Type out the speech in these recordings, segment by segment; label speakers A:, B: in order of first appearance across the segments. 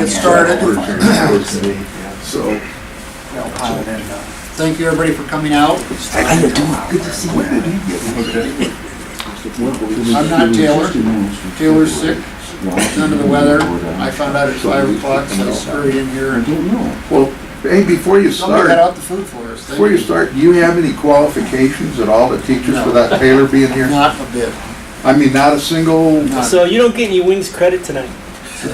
A: get started.
B: So,
A: Thank you, everybody, for coming out.
B: good to see you. When did he get
A: I'm not Taylor. Taylor's sick. He's under the weather. I found out at 5 o'clock, so I scurried in here and
B: Well, hey, before you
A: somebody got
B: start,
A: out the food for us.
B: before you start, do you have any qualifications at all that teach us for that Taylor being here?
A: Not a bit.
B: I mean, not a single,
A: None.
C: So you don't get any wings credit tonight.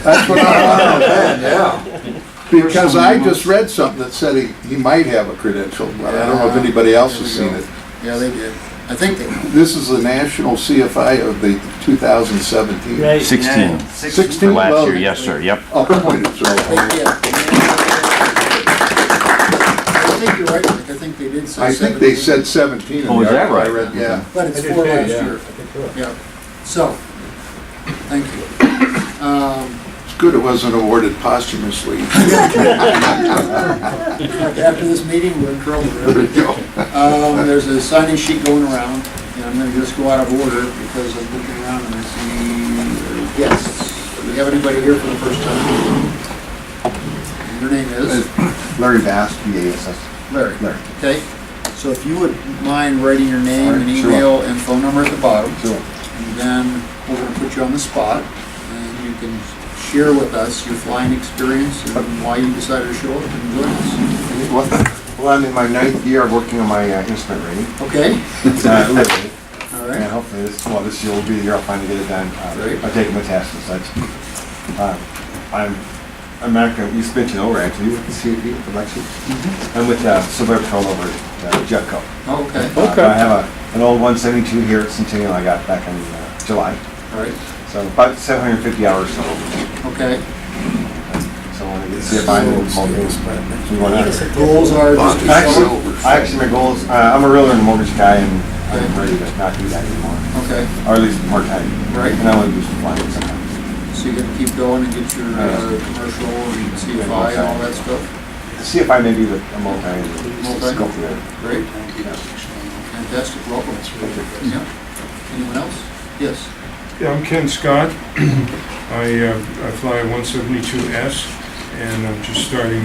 B: that's what I want to know. Because I just read something that said he might have a credential, but I don't know if anybody else has seen it.
A: Yeah, they did. I think they did.
B: This is the national CFI of the 2017.
C: Right.
D: 16.
B: 16?
D: For last
B: Well,
D: year, yes, sir, yep.
B: Appointed, so.
A: They did. I think you're right, Rick. I think they did say
B: I think they
A: 17.
B: said 17 in
D: Oh, is
B: the
D: that
B: article I
D: right?
B: read, yeah.
A: But it's for last year. Yeah. So, thank you.
B: It's good it wasn't awarded posthumously.
A: After this meeting, we're in trouble.
B: There we go.
A: There's a sign-in sheet going around, and I'm gonna just go out of order because I'm looking around and I see guests. Do we have anybody here for the first time? Your name is?
E: Larry Bass, BASS.
A: Larry.
E: Larry.
A: Okay, so if you would mind writing your name and
E: Sure.
A: email and phone number at the bottom,
E: Sure.
A: and then we're gonna put you on the spot, and you can share with us your flying experience and why you decided to show up and join us.
E: Well, I'm in my 9th year of working on my instrument rating.
A: Okay?
E: Literally.
A: All
E: And
A: right.
E: hopefully this year will be the year I'll finally get it done.
A: Great.
E: I've taken my test and such. I'm not going to, you mentioned over actually with the CAP for Lexi. I'm with Silver Patrol over at Jetco.
A: Okay.
C: Okay.
E: I have an old 172 here at Centennial I got back in July.
A: All right.
E: So about 750 hours total.
A: Okay.
E: So I want to get CFI and we want to.
A: Goals are just to
E: Actually, my goals, I'm a realtor and mortgage guy, and I'm ready to not do that anymore.
A: Okay,
E: Or at least part-time.
A: Right.
E: And I want to do some flying sometimes.
A: so you're gonna keep going and get your commercial and CFI and all that stuff?
E: CFI may be a multi,
A: Multi?
E: go for that.
A: Great. Fantastic, welcome. Yeah. Anyone else? Yes.
F: Yeah, I'm Ken Scott. I fly a 172S, and I'm just starting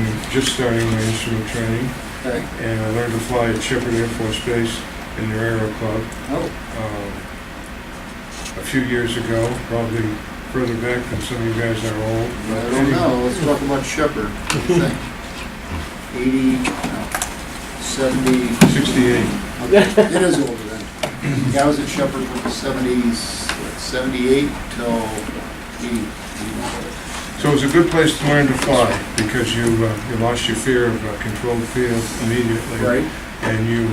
F: my instrument training.
A: Okay.
F: And I learned to fly at Shepherd Air Force Base in their Aero Club
A: Oh,
F: a few years ago, probably further back than some of you guys are old.
A: I don't know, let's talk about Shepherd. What do you think? 80, no, 70?
F: 68.
A: Okay, it is older then. Yeah, I was at Shepherd from the 70s, 78 till 80.
F: So it was a good place to learn to fly, because you lost your fear of controlled field immediately.
A: Right.
F: And you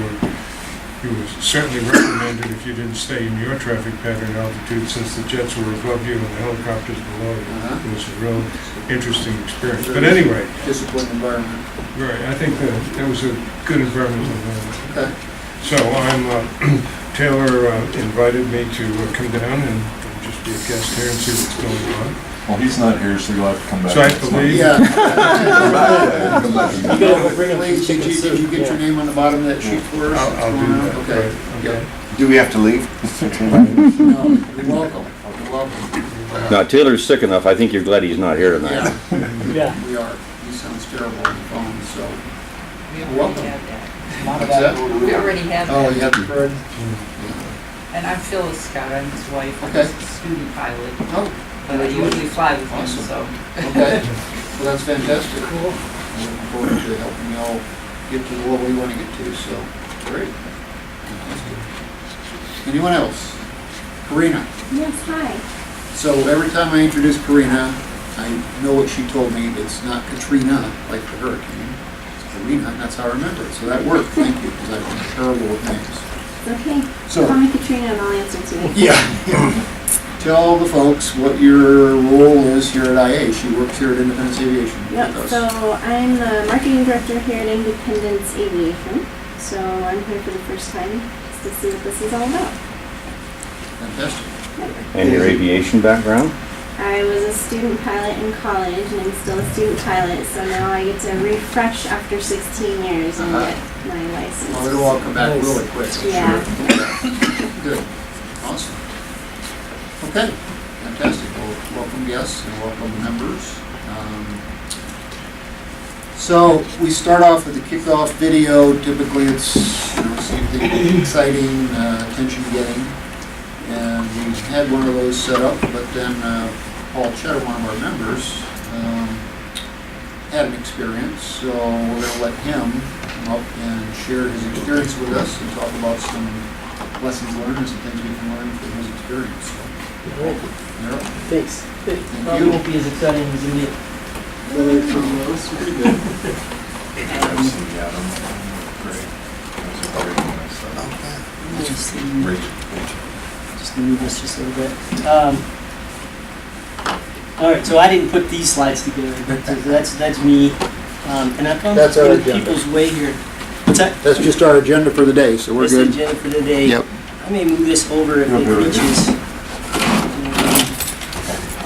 F: were certainly reprimanded if you didn't stay in your traffic pattern altitude, since the jets were above you and the helicopters below you.
A: Uh-huh.
F: It was a real interesting experience. But anyway,
A: Disciplined environment.
F: right, I think that was a good environment to learn.
A: Okay.
F: So Taylor invited me to come down and just be a guest here and see what's going on.
G: Well, he's not here, so you'll have to come back.
F: So I have to leave?
A: Yeah.
G: Come back.
C: You gotta go bring him
A: Please,
C: some
A: did you
C: chicken soup.
A: get your name on the bottom of that sheet for us?
F: I'll do that.
A: Okay.
F: Right,
A: Yep.
E: Do we have to leave?
A: No, you're welcome. You're welcome.
D: Now, Taylor's sick enough, I think you're glad he's not here tonight.
A: Yeah,
C: Yeah.
A: we are. He sounds terrible on the phone, so.
H: We
A: You're welcome.
H: already had that.
A: What's that?
H: We already had
A: Oh, you
H: that.
A: have the card?
H: And I'm Phyllis Scott, I'm his wife, I'm
A: Okay.
H: just a student pilot.
A: Oh,
H: But I usually fly with him,
A: Awesome.
H: so.
A: okay. Well, that's fantastic. Cool. I'm looking forward to helping you all get to the level you want to get to, so, great. Fantastic. Anyone else? Karina.
I: Yes, hi.
A: So every time I introduce Karina, I know what she told me. It's not Katrina, like the hurricane. It's Karina, and that's how I remember it. So that worked, thank you, because I'm terrible with names.
I: It's okay.
A: So-
I: Call me Katrina and I'll answer to you.
A: Yeah. Tell the folks what your role is here at IA. She works here at Independence Aviation.
I: Yep,
A: with us.
I: so I'm the marketing director here at Independence Aviation. So I'm here for the first time just to see what this is all about.
A: Fantastic.
D: And your aviation background?
I: I was a student pilot in college and I'm still a student pilot, so now I get to refresh after 16 years and
A: Uh-huh.
I: get my license.
A: Well, it'll all come back
C: Nice.
A: really quick, I'm
I: Yeah.
A: sure. Good. Awesome. Okay, fantastic. Well, welcome guests and welcome members. So we start off with the kickoff video. Typically, it's something exciting, attention-getting, and we had one of those set up. But then Paul Cheddar, one of our members, had an experience, so we're going to let him come up and share his experience with us and talk about some lessons learned and some things we can learn from his experience. So, you're up.
C: Thanks.
A: you.
C: Won't be as exciting as you get.
A: Pretty good.
G: I've seen the Adam. Great. That's a great one. I saw. Rachel.
C: Just move this just a little bit. All right, so I didn't put these slides together, but that's me. And I've gone
A: That's our
C: in
A: agenda.
C: people's way here. What's that?
A: That's just our agenda for the day, so we're
C: That's the
A: good.
C: agenda for today.
A: Yep.
C: I may move this over if it reaches.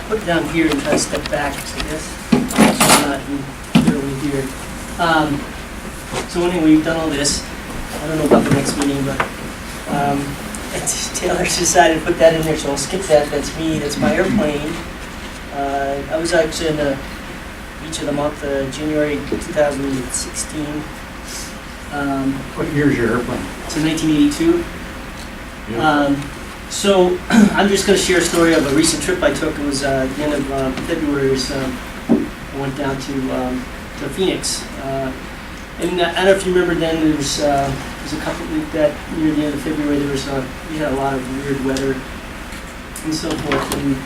C: Put it down here and try to step back, so I guess. So I'm not literally here. So anyway, we've done all this. I don't know about the next meeting, but Taylor decided to put that in there, so I'll skip that. That's me. That's my airplane. I was actually in the beach of the month, January 2016.
A: What year's your airplane?
C: It's a 1982. So I'm just going to share a story of a recent trip I took. It was the end of February. So I went down to Phoenix. And I don't know if you remember then, there was a couple that near the end of February, we had a lot of weird weather and so forth. And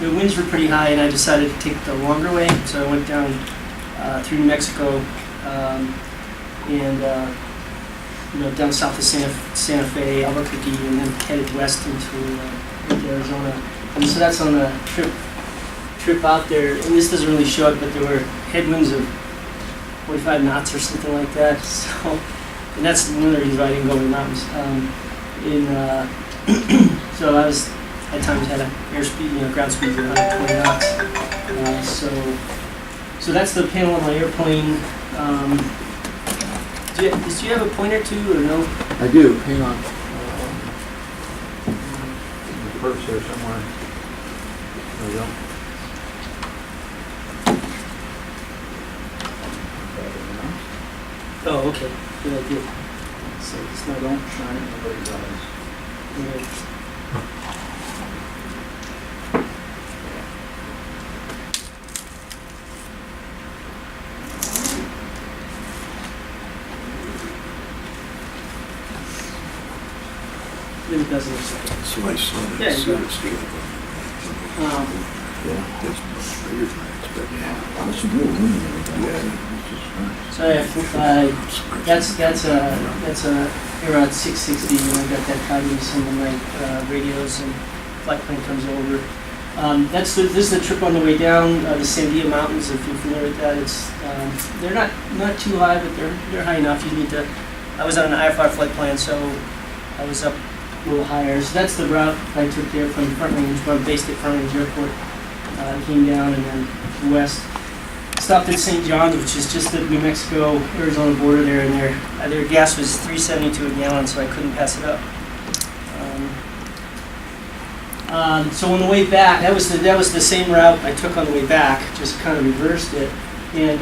C: the winds were pretty high, and I decided to take the longer way. So I went down through New Mexico and down south of Santa Fe, Albuquerque, and then headed west into Arizona. And so that's on the trip out there. And this doesn't really show it, but there were headwinds of 45 knots or something like that. So, and that's one of the reasons why I didn't go over the mountains. So I was at times had an airspeed, ground speed of 120 knots. So that's the panel on my airplane. Do you have a pointer too, or no?
A: I do, hang on. The purse here somewhere. There we go.
C: Oh, okay. Good idea. So it's not don't shine it.
A: Nobody's eyes.
C: Maybe it doesn't look like it.
B: So I saw that.
C: Yeah, you go.
B: That's bigger than I expected.
D: That's a good one.
C: So that's around 660, and I got that tied into some of my radios, and flight plane comes over. This is the trip on the way down the Sandia Mountains. If you're familiar with that, it's they're not too high, but they're high enough. You need to. I was on an IFR flight plan, so I was up a little higher. So that's the route I took there from Front Range, where I'm based at Front Range Airport. Came down and then west. Stopped at St. John's, which is just the New Mexico-Arizona border there, and their gas was $3.72 a gallon, so I couldn't pass it up. So on the way back, that was the same route I took on the way back, just kind of reversed it, and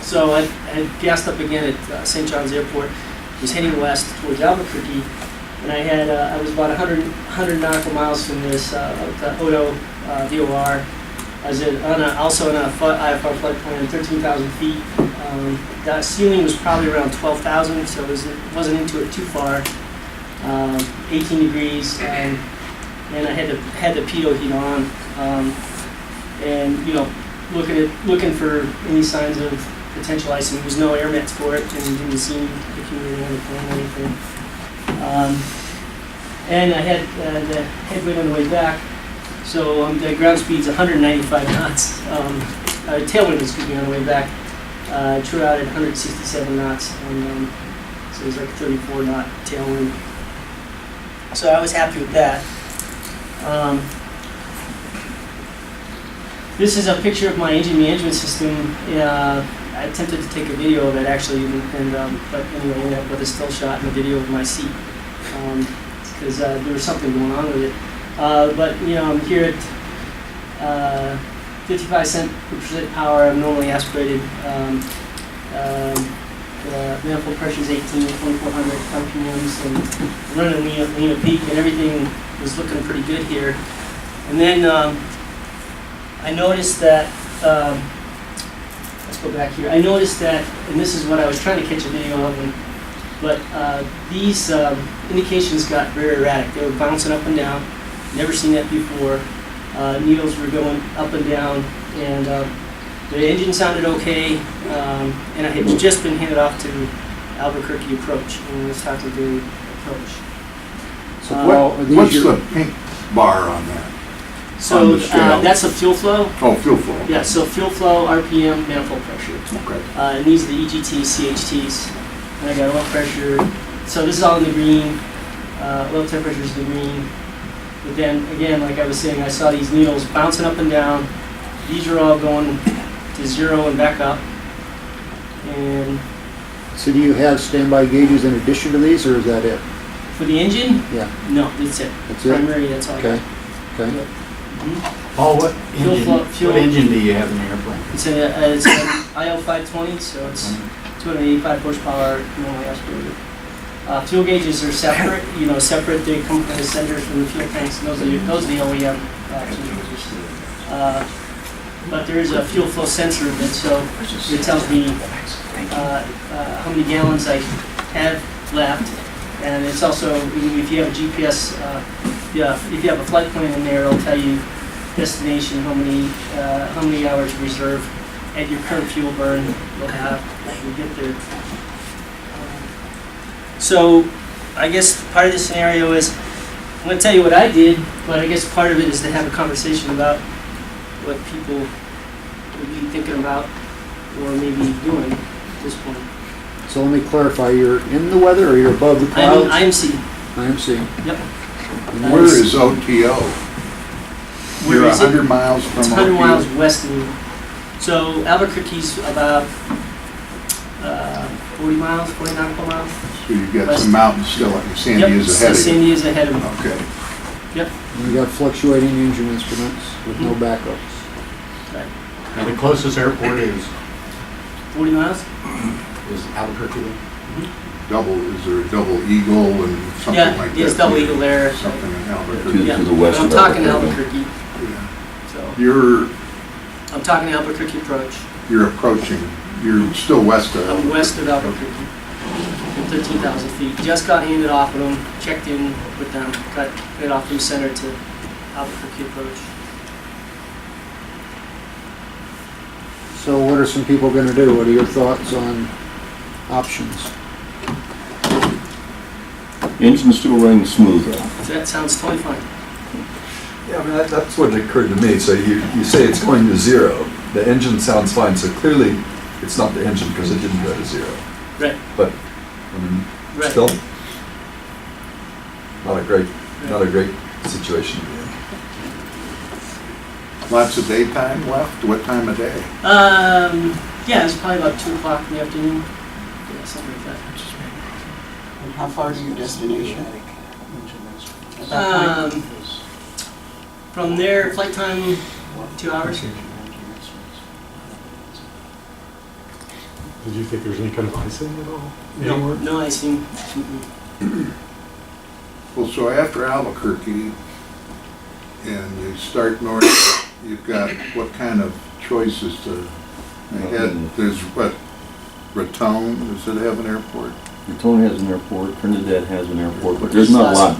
C: so I gassed up again at St. John's Airport. Was heading west towards Albuquerque, and I was about 100 nautical miles from this Odo VOR. I was also on a IFR flight plan, 13,000 feet. The ceiling was probably around 12,000, so it wasn't into it too far. 18 degrees, and I had the pitot heat on, and looking for any signs of potential icing. There was no air mats for it, and didn't seem accumulating on the plane or anything. And I had the headwind on the way back. So the ground speed's 195 knots. Tailwind, excuse me, on the way back. True out at 167 knots, and so it was like 34 knot tailwind. So I was happy with that. This is a picture of my engine management system. I attempted to take a video of it actually, but anyway, I ended up with a still shot and a video of my seat because there was something going on with it. But I'm here at 55 cent per percent power. I'm normally aspirated. The manifold pressure is 18 to 2400 RPMs, and running lean peak, and everything was looking pretty good here. And then I noticed that, let's go back here. I noticed that, and this is what I was trying to catch a video of, but these indications got very erratic. They were bouncing up and down. Never seen that before. Needles were going up and down, and the engine sounded okay, and I had just been handed off to Albuquerque approach, and I was talking to the approach.
B: So
I: are these
B: what's
I: your-
B: the pink bar on that?
C: So
B: On the scale.
C: that's the fuel flow.
B: Oh, fuel flow.
C: Yeah, so fuel flow, RPM, manifold pressure.
B: Okay.
C: And these are the EGTs, CHTs. And I got oil pressure. So this is all in the green. Oil temperature is the green. But then again, like I was saying, I saw these needles bouncing up and down. These are all going to zero and back up. And
D: So do you have standby gauges in addition to these, or is that it?
C: for the engine,
D: Yeah,
C: no, that's it.
D: that's it?
C: Primary, that's all I got.
D: Okay, okay.
C: Mhm.
J: Paul, what
C: Fuel flow-
J: engine,
C: fuel-
J: what engine do you have in the airplane?
C: It's an IL 520, so it's 285 horsepower, normally aspirated. Fuel gauges are separate, separate. They come as senders from the fuel tanks, and those are the OEM fuel gauges. But there is a fuel flow sensor so it tells me how many gallons I have left, and it's also, if you have a GPS, if you have a flight plan in there, it'll tell you destination, how many hours reserve at your current fuel burn you'll have when you get there. So I guess part of the scenario is, I'm going to tell you what I did, but I guess part of it is to have a conversation about what people would be thinking about or maybe doing at this point.
D: So let me clarify, you're in the weather or you're above the
C: I'm in
D: clouds?
C: IMC.
D: IMC.
C: Yep.
B: And where is OTO?
C: Where
B: You're
C: is it?
B: 100 miles from
C: It's
B: OTO?
C: 100 miles west of me. So Albuquerque's about 40 miles, 40 nautical miles.
B: So you've got
C: west.
B: some mountains still, and Sandy is
C: so
B: ahead of you.
C: Sandy is ahead of me.
B: Okay.
D: And you got fluctuating engine instruments with no backups.
C: Right.
J: Now, the closest airport is
C: 40 miles?
J: Albuquerque.
B: Is there a double Eagle and something
C: Yeah,
B: like that?
C: yes, double Eagle there.
B: Something in Albuquerque.
C: Yeah,
K: To the west
C: but I'm
K: of
C: talking
K: Albuquerque.
C: Albuquerque.
B: Yeah.
C: So
B: You're
C: I'm talking Albuquerque approach.
B: approaching, you're still west of.
C: I'm west of Albuquerque, at 13,000 feet. Just got handed off with them, checked in with them, got it off from center to Albuquerque approach.
D: So what are some people gonna do? What are your thoughts on options?
K: Engine's still running smooth though.
C: That sounds totally fine.
L: Yeah, I mean, that's what occurred to me. So you say it's going to zero. The engine sounds fine, so clearly it's not the engine because it didn't go to zero.
C: Right.
L: But, I mean,
C: Right.
L: still, not a great situation to be in.
B: Lots of daytime left? What time of day?
C: Yeah, it's probably about 2 o'clock in the afternoon. Yeah, something like that.
M: How far to your destination? At that point?
C: From there, flight time, 2 hours.
J: Did you think there was any kind of icing at all?
C: No, no icing.
B: Well, so after Albuquerque and you start north, you've got what kind of choices to head? There's what, Raton, does it have an airport?
K: Raton has an airport, Trinidad has an airport, but there's not a lot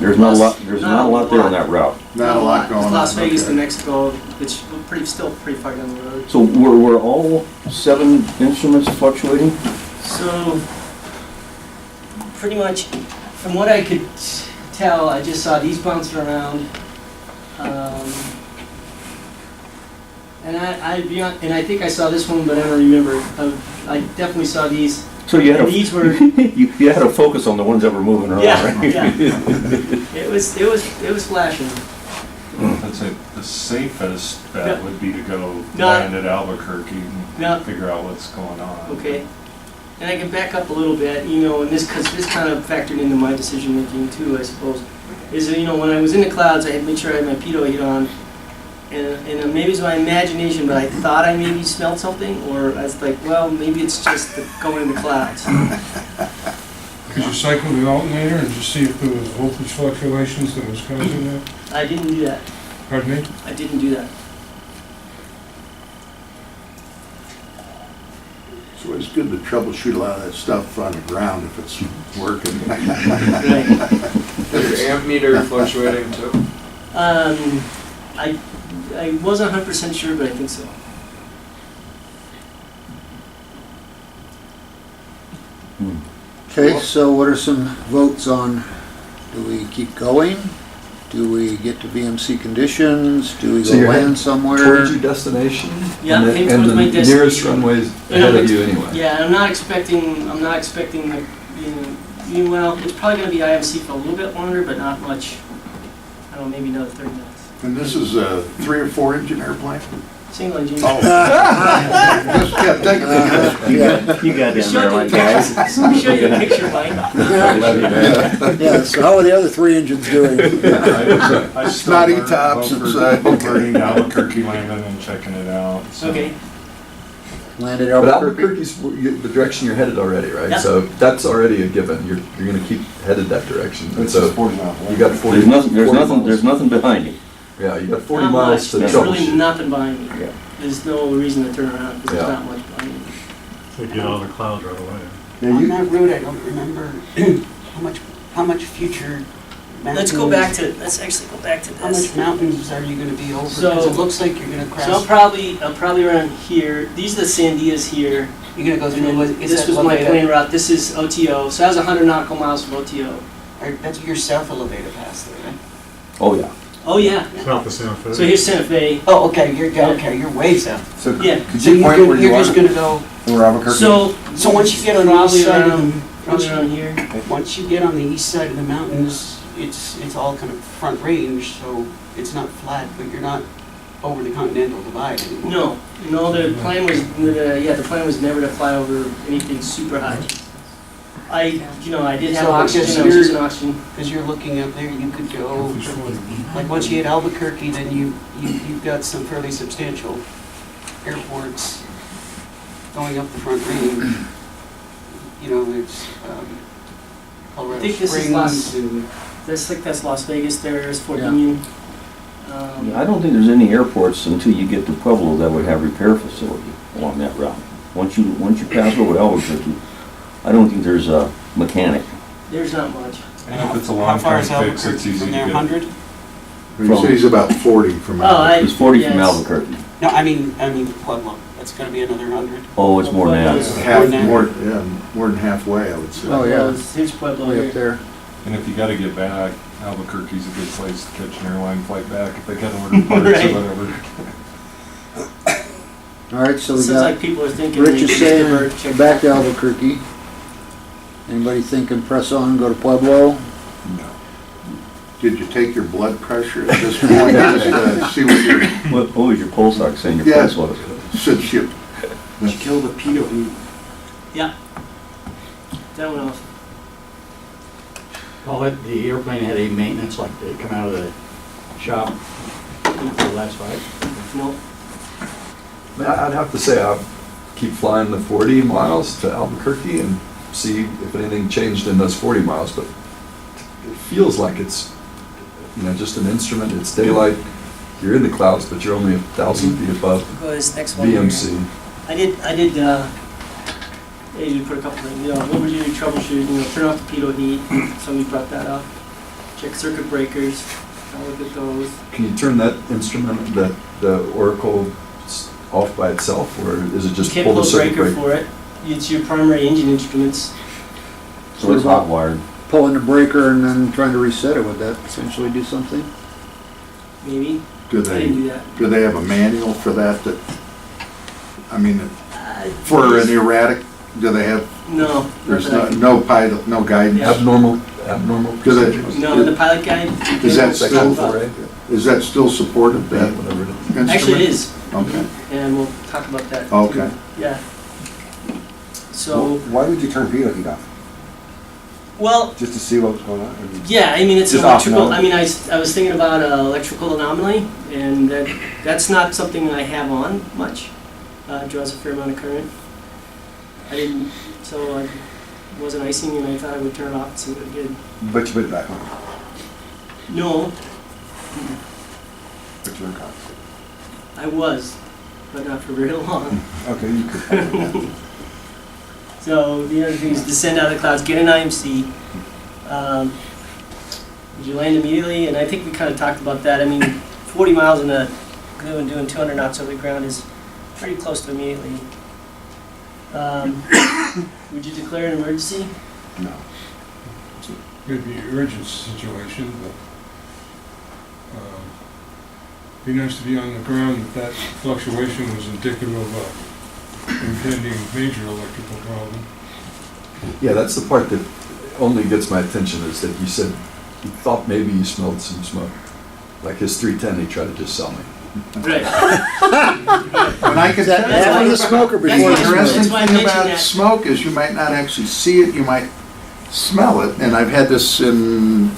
K: there on that route.
B: Not a lot going on.
C: Las Vegas to
B: okay.
C: Mexico, it's still pretty far down the road.
K: So were all 7 instruments fluctuating?
C: So, pretty much, from what I could tell, I just saw these bouncing around. And I think I saw this one, but I don't remember. I definitely saw these.
K: So you had
C: And these were,
K: you had to focus on the ones that were moving around,
C: yeah,
K: right?
C: yeah. It was flashing.
G: I'd say the safest bet
C: Yeah.
G: would be to go
C: No.
G: land at Albuquerque
C: Yeah.
G: and figure out what's going on.
C: Okay. And I can back up a little bit, and because this kind of factored into my decision making too, I suppose, is that, when I was in the clouds, I had to make sure I had my pitot heat on, and maybe it's my imagination, but I thought I maybe smelled something, or I was like, well, maybe it's just going in the clouds.
F: Could you cycle the alternator and just see if there was voltage fluctuations that was causing that?
C: I didn't do that.
F: Pardon me?
C: I didn't do that.
B: So it's good to troubleshoot a lot of that stuff on the ground if it's working.
C: Right.
G: Is your amp meter fluctuating too?
C: I wasn't 100% sure, but I think so.
D: Okay, so what are some votes on, do we keep going? Do we get to VMC conditions? Do we
L: So
D: go
L: you're
D: land
L: heading
D: somewhere?
L: towards your destination?
C: Yeah,
L: And the-
C: heading towards my
L: And the nearest
C: destination.
L: runway's
C: And
L: ahead
C: I'm
L: of you anyway.
C: Yeah, I'm not expecting like, well, it's probably gonna be IMC for a little bit longer, but not much. I don't know, maybe another 30 minutes.
B: And this is a 3 or 4 engine airplane?
C: Single engine.
B: Oh. Just kept thinking that.
D: Yeah.
K: You got
C: Show you- Let me show you a picture, Mike.
D: Yeah, so how are the other 3 engines doing?
B: Snotty tops inside.
G: Converting to Albuquerque, landing and checking it out. So.
C: Okay.
D: Landed
L: But
D: Albuquerque?
L: Albuquerque's the direction you're headed already, right?
C: Yep.
L: So that's already a given. You're gonna keep headed that direction. And
E: It's
L: so
E: just 40 miles.
L: you got 40.
K: There's nothing,
L: 40
K: there's nothing behind you.
L: Yeah, you got 40
C: Not
L: miles
C: much.
L: to
C: There's really
L: troubleshoot.
C: nothing behind me.
K: Yeah.
C: There's no reason to turn around because
L: Yeah.
C: there's not much behind me.
J: So get out of the clouds right away.
E: Yeah,
M: On
E: you,
M: that route, I don't remember how much future mountains.
C: Let's actually go back to
M: How much
C: this.
M: mountains are you gonna be over?
C: So-
M: Because it looks like you're gonna
C: So I'm
M: cross,
C: probably around here. These are the Sandias here.
M: you're gonna go
C: And
M: through,
C: then
M: is
C: this
M: that
C: was my
M: Levada?
C: plane route. This is OTO. So that was 100 nautical miles from OTO.
M: That's your south of Levada Pass there, right?
K: Oh, yeah.
C: Oh yeah.
J: South of Santa Fe.
C: So here's Santa Fe.
M: Oh, okay, you're way south.
E: so
C: Yeah.
E: could
M: So
E: you point where you
M: you're
E: are?
M: just gonna go,
E: Where Albuquerque?
M: so once you get on the
C: Probably
M: east side of
C: around,
M: the,
C: probably around here.
M: once you get on the east side of the mountains, it's all kind of front range, so it's not flat, but you're not over the Continental Divide anymore.
C: No, the plan was never to fly over anything super high. I did have
M: So
C: oxygen.
M: because
C: I was using oxygen.
M: Because you're looking up there, you could go, like, once you hit Albuquerque, then you've got some fairly substantial airports going up the front range. You know, there's Colorado
C: I think this is
M: Springs and,
C: That's Las Vegas. There's Fort
D: Yeah.
C: Union.
K: Yeah, I don't think there's any airports until you get to Pueblo that would have repair facility along that route. Once you pass over Albuquerque, I don't think there's a mechanic.
C: There's not much.
G: And if it's a
M: how far
G: long-term
M: is
G: fix, it's
M: Albuquerque
G: easy
M: from
G: to
M: there,
G: get.
M: 100?
B: You say he's about 40 from
K: It's 40 from
C: yes.
K: Albuquerque.
M: No, I mean Pueblo, that's gonna be another 100.
K: Oh, it's more than
C: Pueblo's-
K: that.
B: more than halfway, I would say.
D: Oh, yeah.
C: Here's Pueblo
D: Way
C: here.
D: up there.
G: And if you gotta get back, Albuquerque's a good place to catch an airline flight back if they gotta order parts
C: Right.
G: or whatever.
D: All right, so we
C: Seems like
D: got,
C: people are thinking.
D: Rich
C: maybe
D: is
C: just
D: saying
C: divert, check
D: back to Albuquerque. Anybody thinking press on, go to Pueblo?
G: No.
B: Did you take your blood pressure at this point, just to see what your,
K: What was your pulse ox saying your
B: Yes.
K: pulse was?
B: since you,
E: Did you kill the pedo heat?
C: That one off.
J: Well, the airplane had a maintenance, like they come out of the shop for the last flight.
C: No.
L: I mean, I'd have to say I'll keep flying the 40 miles to Albuquerque and see if anything changed in those 40 miles, but it feels like it's, just an instrument, it's daylight, you're in the clouds, but you're only 1,000 feet above
C: Go to this next one. here.
L: VMC.
C: I usually put a couple things, what would you do troubleshooting, turn off the pitot heat, somebody brought that up. Check circuit breakers, I'll look at those.
L: Can you turn that instrument, the Oracle, off by itself, or is it just
C: Can't
L: pull
C: pull
L: the
C: a
L: circuit
C: breaker
L: breaker?
C: for it, it's your primary engine instruments.
K: So it's hot wired.
D: Pulling the breaker and then trying to reset it, would that essentially do something?
C: Maybe,
B: do
C: I didn't
B: they,
C: do that.
B: do they have a manual for that, for an erratic, do they have,
C: No.
B: there's
C: nothing.
B: no pilot, no guidance?
C: Yeah.
L: Abnormal
B: Do they-
L: procedures.
C: No, the pilot guide.
B: Is that
L: Section
B: still,
L: 4A?
B: is that still supported, that
L: Whatever it is.
B: instrument?
C: Actually, it is,
B: Okay,
C: and we'll talk about that.
B: Okay.
C: Yeah. So,
E: Why would you turn pedo heat off?
C: Well,
E: just to see what's going on? Or
C: yeah, I mean, it's an
E: Just off
C: electrical,
E: note.
C: I mean, I was thinking about electrical anomaly, and that's not something I have on much. It draws a fair amount of current. So I wasn't icing, and I thought I would turn it off and see what it did.
E: But you put it back on.
C: No,
E: But you're in contact.
C: I was, but not for very long.
E: Okay, you could.
C: So the other thing is descend out of the clouds, get an IMC. Did you land immediately? And I think we kind of talked about that. I mean, 40 miles in a glue and doing 200 knots over the ground is pretty close to immediately. Would you declare an emergency?
E: No.
F: It'd be an urgent situation, but be nice to be on the ground if that fluctuation was indicative of a impending major electrical problem.
L: Yeah, that's the part that only gets my attention, is that you said you thought maybe you smelled some smoke. Like his 310, he tried to just sell me.
C: Right.
B: When I could tell
C: That's
B: you,
C: why-
D: the smoke or
C: that's
D: before
C: why-
D: the
B: the
D: smoke?
B: interesting
C: that's why I
B: thing
C: mentioned
B: about
C: that.
B: smoke is you might not actually see it, you might smell it, and I've had this in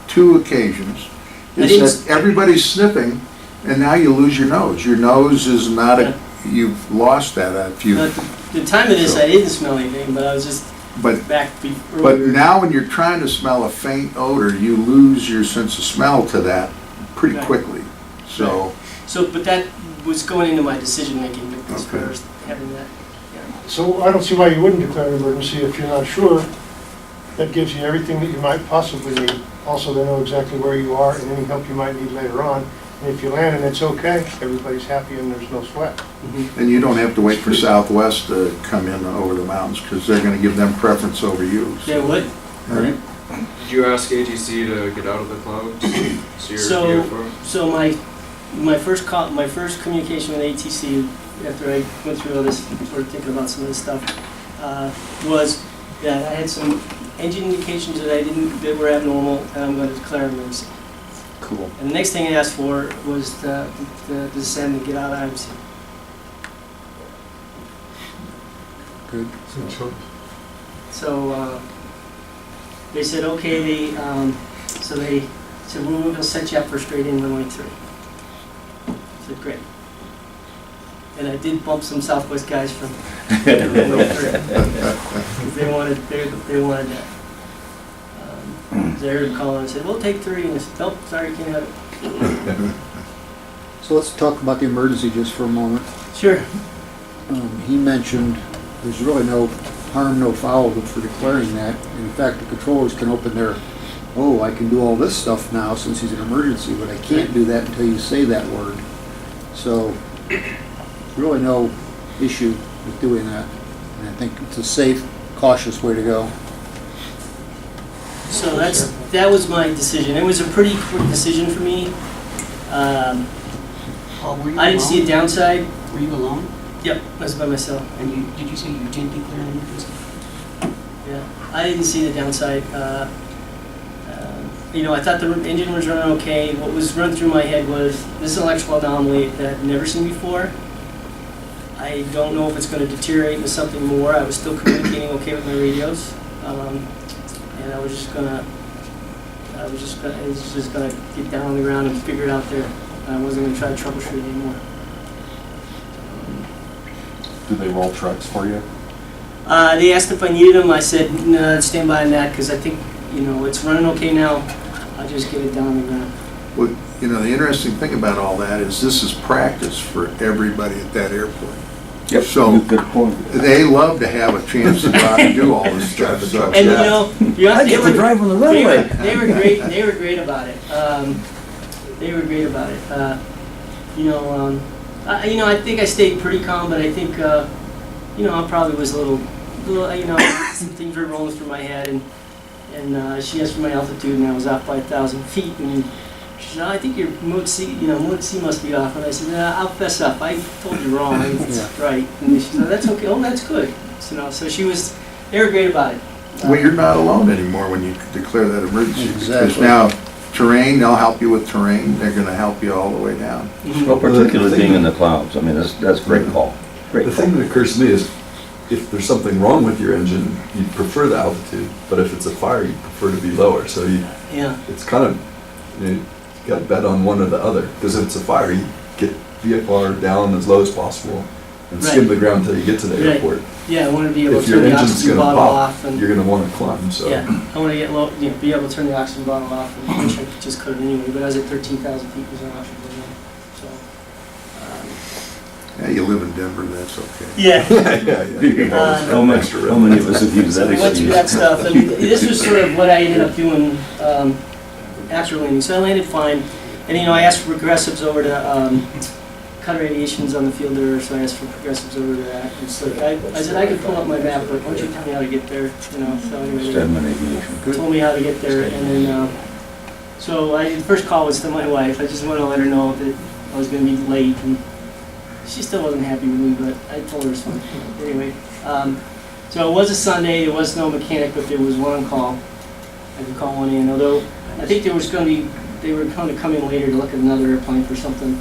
B: 2 occasions.
C: I
B: Is
C: didn't
B: that everybody's sniffing, and now you lose your nose. Your nose is not
C: Yeah.
B: you've lost that if you,
C: The time of this, I didn't smell anything, but I was just
B: but
C: back
B: But
C: earlier.
B: now when you're trying to smell a faint odor, you lose your sense of smell to that pretty
C: Right.
B: quickly. So,
C: So, but that was going into my decision making as
B: Okay.
C: far as having that.
N: So I don't see why you wouldn't declare an emergency if you're not sure. That gives you everything that you might possibly need. Also, they know exactly where you are and any help you might need later on. And if you land and it's okay, everybody's happy and there's no sweat.
B: and you don't have to wait for Southwest to come in over the mountains, because they're gonna give them preference over you.
C: Yeah, what?
B: Right?
G: Did you ask ATC to get out of the clouds?
C: So, so my first communication with ATC after I went through all this, sort of thinking about some of this stuff, was that I had some engine indications that were abnormal, and I'm going to declare an emergency.
E: Cool.
C: And the next thing I asked for was the descend and get out of IMC.
D: Good.
C: So they said, okay, so they said, well, we're going to set you up for straight in runway 3. I said, great. And I did bump some Southwest guys from runway 3. 'Cause they wanted that. They heard him calling and said, we'll take 3. And I said, nope, sorry, can't have it.
D: So let's talk about the emergency just for a moment.
C: Sure.
D: He mentioned there's really no harm, no foul for declaring that. In fact, the controllers can open their, oh, I can do all this stuff now since he's an emergency, but I can't do that until you say that word. So, really no issue with doing that. And I think it's a safe, cautious way to go.
C: So that was my decision. It was a pretty quick decision for me.
M: Were you
C: I didn't see a
M: alone?
C: downside.
M: Were you alone?
C: Yep, I was by myself.
M: And did you say you did declare an emergency?
C: Yeah, I didn't see the downside. I thought the engine was running okay. What was run through my head was, this is an electrical anomaly that I've never seen before. I don't know if it's going to deteriorate into something more. I was still communicating okay with my radios. And I was just gonna get down on the ground and figure it out there. I wasn't gonna try to troubleshoot anymore.
E: Do they roll trucks for you?
C: They asked if I needed them. I said, no, stand by on that, because I think, it's running okay now. I'll just get it down on the ground.
B: Well, the interesting thing about all that is this is practice for everybody at that airport.
K: Yep,
B: So
K: good point.
B: they love to have a chance to go out and do all this stuff. So,
C: And
K: I get to drive on the runway.
C: They were great. They were great about it. I think I stayed pretty calm, but I think I probably was a little some things were rolling through my head, and she asked for my altitude, and I was off by 1,000 feet, and she said, I think your mode C must be off, and I said, I'll fess up. I told you wrong. It's right. And she said, that's okay. Oh, that's good. So they were great about it.
B: well, you're not alone anymore when you declare that emergency. Because
D: Exactly.
B: now terrain, they'll help you with terrain. They're going to help you all the way down.
K: Well, particularly being in the clouds, I mean, that's a great call. Great
L: The
K: call.
L: thing that occurs to me is, if there's something wrong with your engine, you'd prefer the altitude, but if it's a fire, you'd prefer to be lower. So
C: Yeah,
L: it's kind of, you got to bet on one or the other. Because if it's a fire, you get VFR down as low as possible and skim
C: Right.
L: the ground until you get to the
C: Right.
L: airport.
C: yeah, I want to be able
L: If
C: to
L: your
C: turn the
L: engine's
C: oxygen
L: going to
C: bottle
L: pop,
C: off and,
L: you're going to want to climb. So
C: yeah, I want to get low, be able to turn the oxygen bottle off, and I wish I just could anyway, but I was at 13,000 feet, was an option for me, so.
B: Yeah, you live in Denver, that's okay.
C: Yeah.
K: How many of us have used
C: So
K: that
C: we went through that
K: excuse?
C: stuff, and this was sort of what I ended up doing after landing. So I landed fine, and I asked for progressives over to Cutter Aviation's on the field there, so I asked for progressives over to that. And so I said I could pull up my map, but why don't you tell me how to get there? So anyway,
K: Stedman Aviation.
C: they told me how to get there, and then so the first call was to my wife. I just wanted to let her know that I was going to be late, and she still wasn't happy with me, but I told her it's fine. Anyway, so it was a Sunday, there was no mechanic, but there was one on call. I could call one in, although I think they were going to come in later to look at another airplane for something.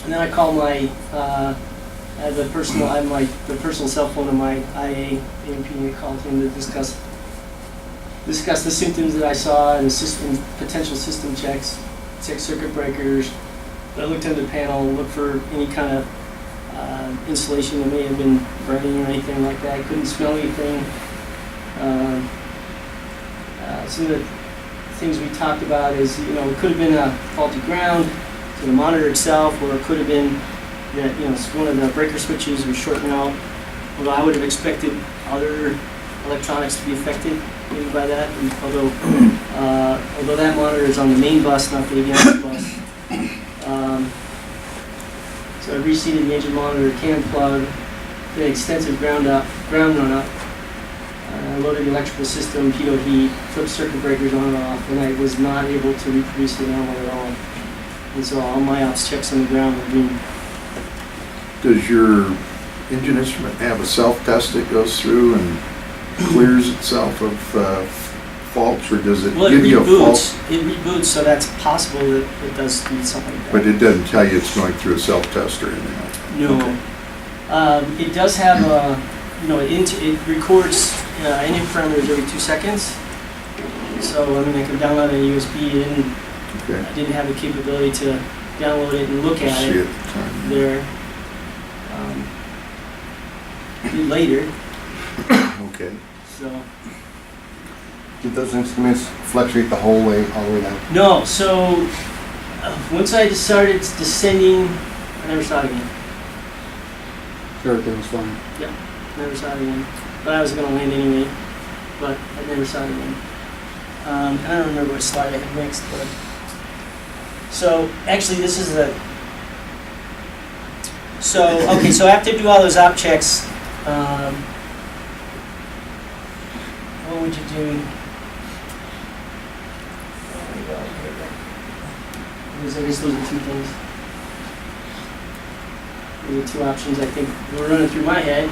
C: And then I called my, the personal cell phone of my IA AMP, and I called him to discuss the symptoms that I saw and the potential system checks, check circuit breakers. I looked under the panel, looked for any kind of insulation that may have been burning or anything like that. I couldn't smell anything. Some of the things we talked about is, it could have been a faulty ground to the monitor itself, or it could have been that, one of the breaker switches was shorting out. Although I would have expected other electronics to be affected maybe by that, and although that monitor is on the main bus, not the avionics bus. So I reseated the engine monitor, can plug, did an extensive ground run up. I loaded the electrical system, pitot heat, flipped circuit breakers on and off, and I was not able to reproduce the anomaly at all. And so all my ops checks on the ground were green.
B: Does your engine instrument have a self-test that goes through and clears itself of faults, or does it give you a fault?
C: It reboots, so that's possible that it does do something like that.
B: But it doesn't tell you it's going through a self-test or anything like that?
C: No.
B: Okay.
C: It does have it records engine parameters every 2 seconds. So, I can download a USB in.
B: Okay.
C: I didn't have the capability to download it and look at
B: See
C: it
B: at the time.
C: there. Later,
B: Okay.
C: so.
E: Did those instruments fluctuate the whole way, all the way down?
C: No, so once I started descending, I never saw it again.
D: Everything was fine.
C: Never saw it again. But I was going to land anyway, but I never saw it again. I don't remember what slide I had next, but. So actually, this is the. So after I do all those op checks, what would you do? I guess those are two things. Those are two options I think were running through my head.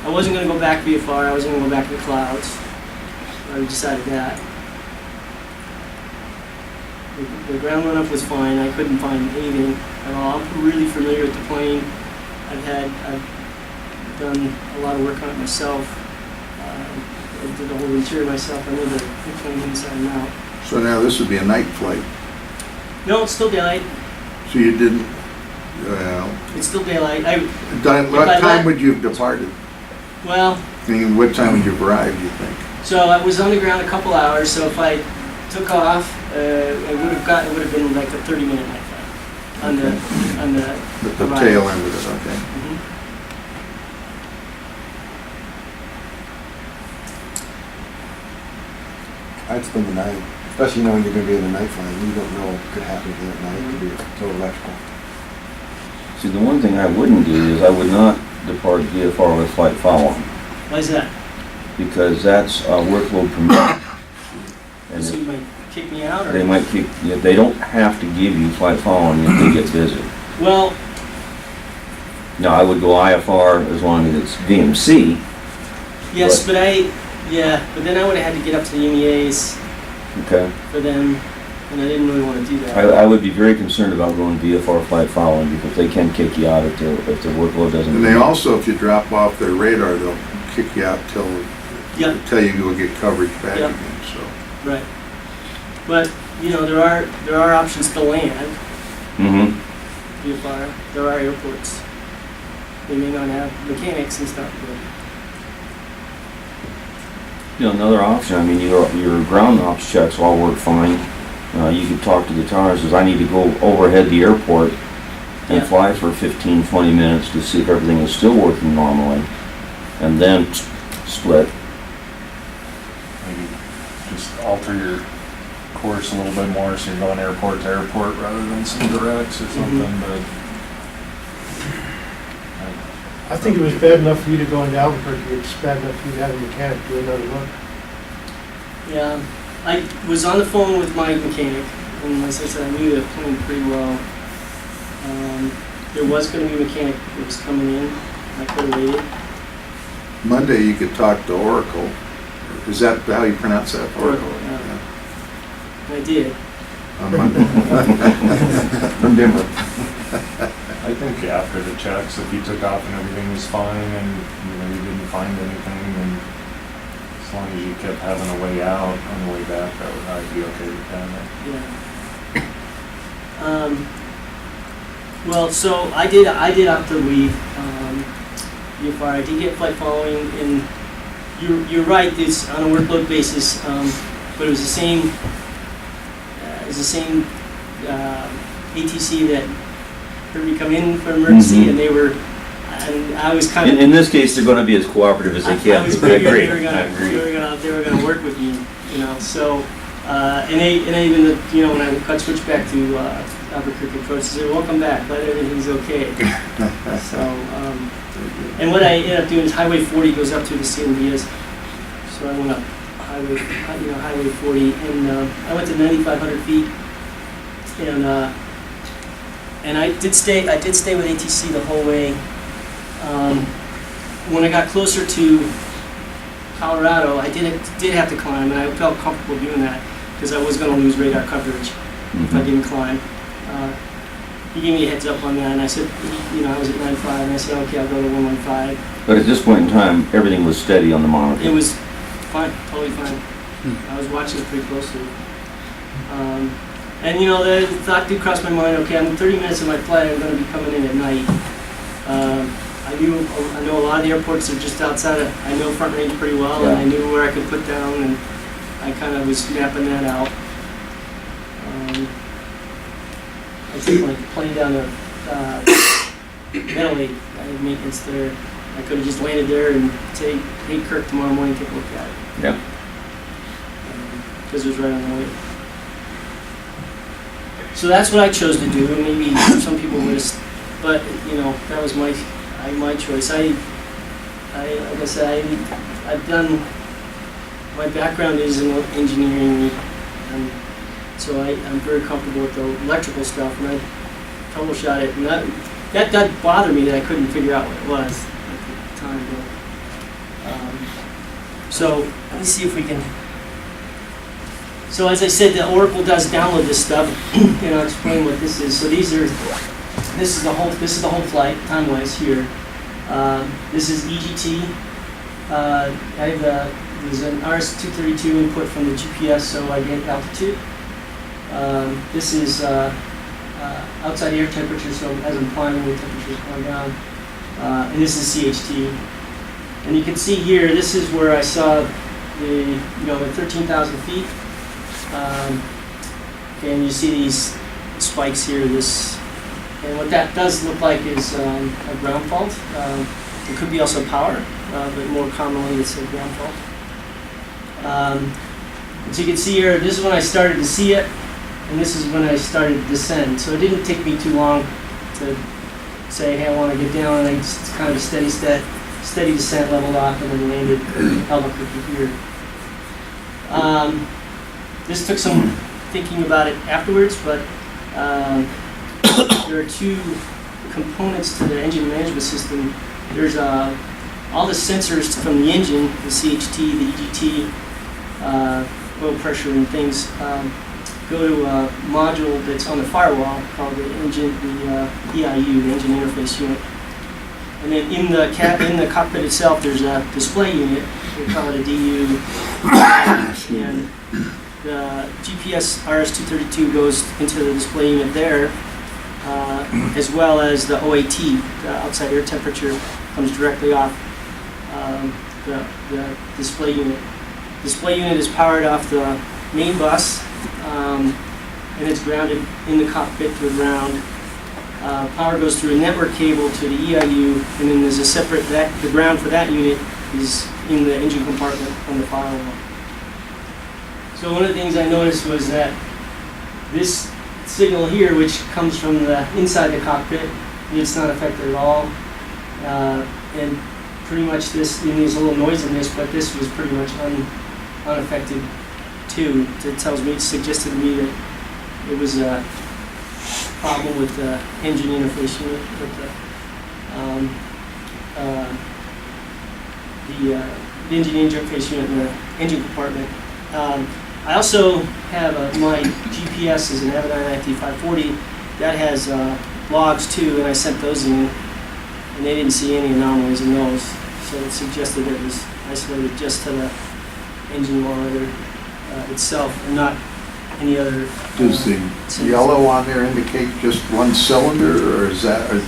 C: I wasn't going to go back VFR, I was going to go back to the clouds. I decided that. The ground run-up was fine, I couldn't find anything at all. I'm really familiar with the plane. I've done a lot of work on it myself. I did the whole interior myself, I know the plane inside and out.
B: So now this would be a night flight.
C: No, it's still daylight.
B: So you didn't, well,
C: It's still daylight.
B: what time would you have departed?
C: Well,
B: I mean, what time would you have arrived, you think?
C: so I was on the ground a couple hours, so if I took off, it would have been like a 30-minute night flight on the
B: The tail end of it, okay.
C: Mhm.
E: I'd spend the night, especially knowing you're going to be in a night flight. You don't know what could happen there at night. It could be total electrical.
K: See, the one thing I wouldn't do is I would not depart VFR with flight follow-on,
C: Why is that?
K: because that's a workload permit. And
C: So you might kick me out, or?
K: they might keep, they don't have to give you flight follow-on if they get busy.
C: Well,
K: Now, I would go IFR as long as it's DMC.
C: yes, but then I would have had to get up to the MEAs
K: Okay.
C: for them. and I didn't really want to do that.
K: I would be very concerned about going VFR flight following because they can kick you out if their workload doesn't.
B: And they also, if you drop off their radar, they'll kick you out till you go get coverage back
C: Yep.
B: again, so.
C: Right. But, you know, there are options to land
K: Mm-hmm.
C: VFR. There are airports. They may not have mechanics and stuff, but
K: You know, another option, I mean, your ground ops checks all work fine. You could talk to the towers, says I need to go overhead the airport and
C: Yeah.
K: fly for 15, 20 minutes to see if everything is still working normally. And then split.
G: Maybe just alter your course a little bit more, so you're going airport to airport rather than some directs or something, but.
N: I think it was bad enough for you to go into Albuquerque, it's bad enough for you to have a mechanic do another look.
C: yeah. I was on the phone with my mechanic, and as I said, I knew the plane pretty well. There was going to be a mechanic that was coming in. I could have waited.
B: Monday, you could talk to Oracle. Is that how you pronounce that?
C: Oracle, yeah. I did.
B: On Monday.
K: From Denver.
G: I think after the checks, if you took off and everything was fine and you didn't find anything, and as long as you kept having a way out on the way back, I'd be okay with that.
C: Yeah. Well, so I did opt to leave VFR. I did get flight following, and you're right. It's on a workload basis, but it was the same. ATC that heard me come in for emergency,
K: Mhm.
C: and I was kind of.
K: In this case, they're gonna be as cooperative as they can.
C: I was
K: I
C: figuring
K: agree.
C: they were
K: I agree.
C: gonna work with me, you know. So, and even you know, when I got switched back to Albuquerque approach, they said, "Welcome back. Glad everything's okay." So, and what I ended up doing is Highway 40 goes up through the CMDS. So I went up Highway 40, and I went to 9,500 feet, and I did stay with ATC the whole way. When I got closer to Colorado, I did have to climb, and I felt comfortable doing that because I was going to lose radar coverage if I didn't climb. He gave me a heads up on that, and I said, you know, I was at 9.5, and I said, okay, I'll go to 115.
K: But at this point in time, everything was steady on the monitor.
C: It was fine, totally fine. I was watching it pretty closely. And you know, the thought did cross my mind, okay, I'm 30 minutes of my flight, I'm going to be coming in at night. I know a lot of the airports are just outside of, I know Front Range pretty well, and I knew where I could put down, and I kind of was mapping that out. I took my plane down to Meadow Lake. I had maintenance there. I could have just landed there and say, hey Kirk, tomorrow morning take a look at it.
K: Yeah.
C: Because it was right on the way. So that's what I chose to do. Maybe some people would have, but you know, that was my choice. Like I said, I've done. My background is in engineering, and so I'm very comfortable with the electrical stuff, and I troubleshot it, and that bothered me that I couldn't figure out what it was at the time. But, so let me see if we can. So as I said, the Oracle does download this stuff, and I'll explain what this is. So this is the whole flight time-wise here. This is EGT. There's an RS-232 input from the GPS, so I get altitude. This is outside air temperature, so as I'm flying, the temperature is going down. And this is CHT. And you can see here, this is where I saw the 13,000 feet. And you see these spikes here. And what that does look like is a ground fault. It could be also power, but more commonly it's a ground fault. As you can see here, this is when I started to see it, and this is when I started to descend. So it didn't take me too long to say, hey, I want to get down, and I just kind of a steady descent, leveled off, and then landed Albuquerque here. This took some thinking about it afterwards, but there are two components to the engine management system. There's all the sensors from the engine, the CHT, the EGT, oil pressure and things. go to a module that's on the firewall called the engine, the EIU, the engine interface unit. And then in the cockpit itself, there's a display unit. We call it a DU. And the GPS RS-232 goes into the display unit there, as well as the OAT, the outside air temperature, comes directly off the display unit. Display unit is powered off the main bus, and it's grounded in the cockpit to the ground. Power goes through a network cable to the EIU, and then there's a separate, the ground for that unit is in the engine compartment on the firewall. So one of the things I noticed was that this signal here, which comes from the inside the cockpit, it's not affected at all. And pretty much this, there's a little noise in this, but this was pretty much unaffected too. It tells me, it suggested to me that it was a problem with the engine interface unit, with the engine interface unit in the engine compartment. I also have my GPS is an Aviation IT540 that has logs too, and I sent those in, and they didn't see any anomalies in those. So it suggested that it was isolated just to the engine monitor itself, and not any other.
B: Does the yellow on there indicate just one cylinder, or is that, are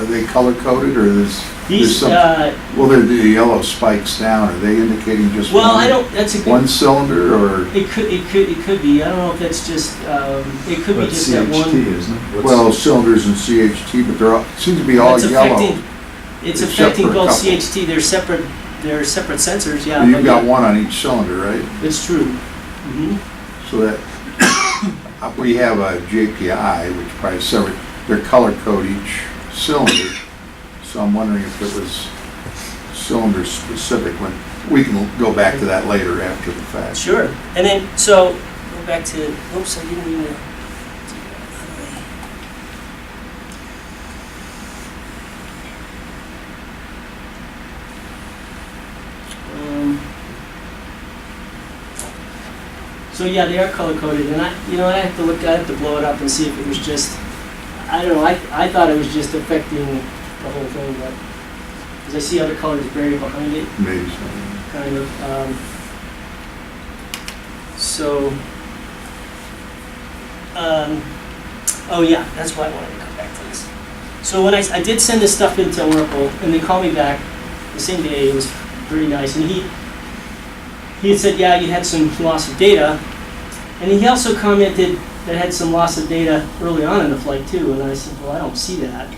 B: they color coded, or there's
C: These,
B: some, well, the yellow spikes down, are they indicating just
C: well,
B: one?
C: I don't. That's a good.
B: One cylinder, or?
C: It could be. I don't know if that's just. It could be
L: That's
C: just that one.
L: CHT, isn't it?
B: Well, cylinders and CHT, but they're all, seem to be all
C: It's
B: yellow.
C: It's
B: except
C: affecting
B: for a
C: both
B: couple.
C: CHT. They're separate. They're separate sensors. Yeah.
B: You've
C: but
B: got
C: yeah,
B: one on each cylinder, right?
C: It's true. Hmm.
B: So that, we have a JPI, which probably separate, they're color code each cylinder. So I'm wondering if it was cylinder specific, when, we can go back to that later after the fact.
C: Sure. And then so go back to. Oops, I didn't mean to. So yeah, they are color coded, and I have to blow it up and see if it was just, I don't know, I thought it was just affecting the whole thing, but, because I see other colors buried behind it,
B: Maybe so.
C: kind of, oh yeah, that's why I wanted to come back to this. So when I did send this stuff into Oracle, and they called me back the same day, it was very nice, and he had said, yeah, you had some loss of data, and he also commented that had some loss of data early on in the flight too, and I said, well, I don't see that.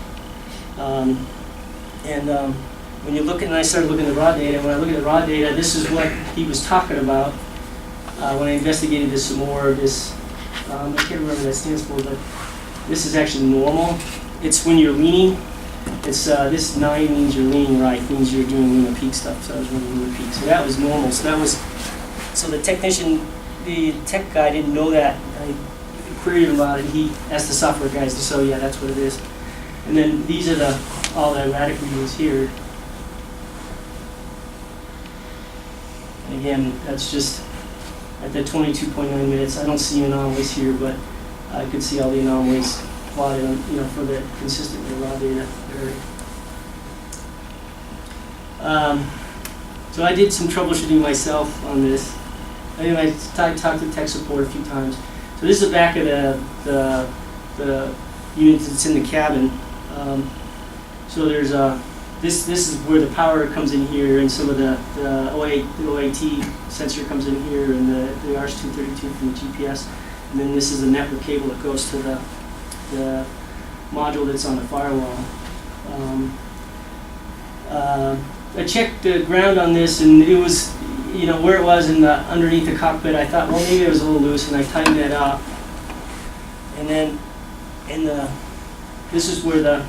C: When you look at, and I started looking at the raw data, when I look at the raw data, this is what he was talking about when I investigated this some more. This, I can't remember what that stands for, but this is actually normal. It's when you're leaning. It's this 9 means you're leaning right, means you're doing lunar peak stuff. So I was running lunar peak. So that was normal. So the tech guy didn't know that. I queried him about it. He asked the software guys to say, yeah, that's what it is. And then these are all the erratic readings here. And again, that's just at the 22.9 minutes. I don't see anomalies here, but I could see all the anomalies plotted, for the consistent with the raw data. So I did some troubleshooting myself on this. Anyway, I talked to tech support a few times. So this is the back of the unit that's in the cabin. So there's this is where the power comes in here, and some of the OAT sensor comes in here, and the RS-232 from the GPS. And then this is the network cable that goes to the module that's on the firewall. I checked the ground on this, and it was, where it was underneath the cockpit. I thought, well, maybe it was a little loose, and I tightened that up. And then this is where the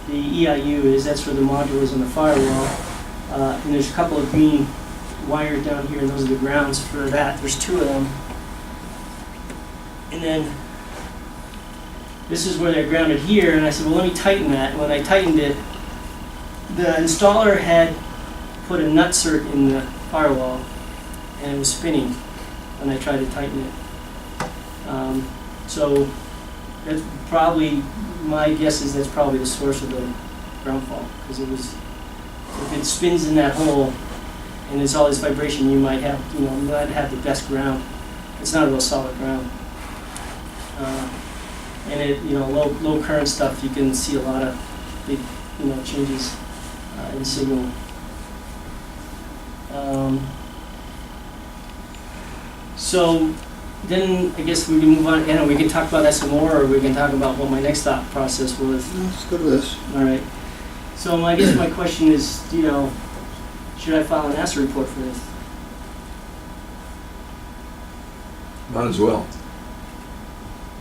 C: EIU is. That's where the module is on the firewall. And there's a couple of green wires down here, and those are the grounds for that. There's 2 of them. And then this is where they're grounded here, and I said, well, let me tighten that. And when I tightened it, the installer had put a nutsert in the firewall, and it was spinning when I tried to tighten it. So that's probably, my guess is that's probably the source of the ground fault, because if it spins in that hole and there's all this vibration, you might have, not have the best ground. It's not a real solid ground. And it, low current stuff, you can see a lot of big, changes in signal. So then I guess we can move on, and we can talk about that some more, or we can talk about what my next thought process was.
D: Let's go to this.
C: All right. So I guess my question is, should I file an NASA report for this?
L: Might as well.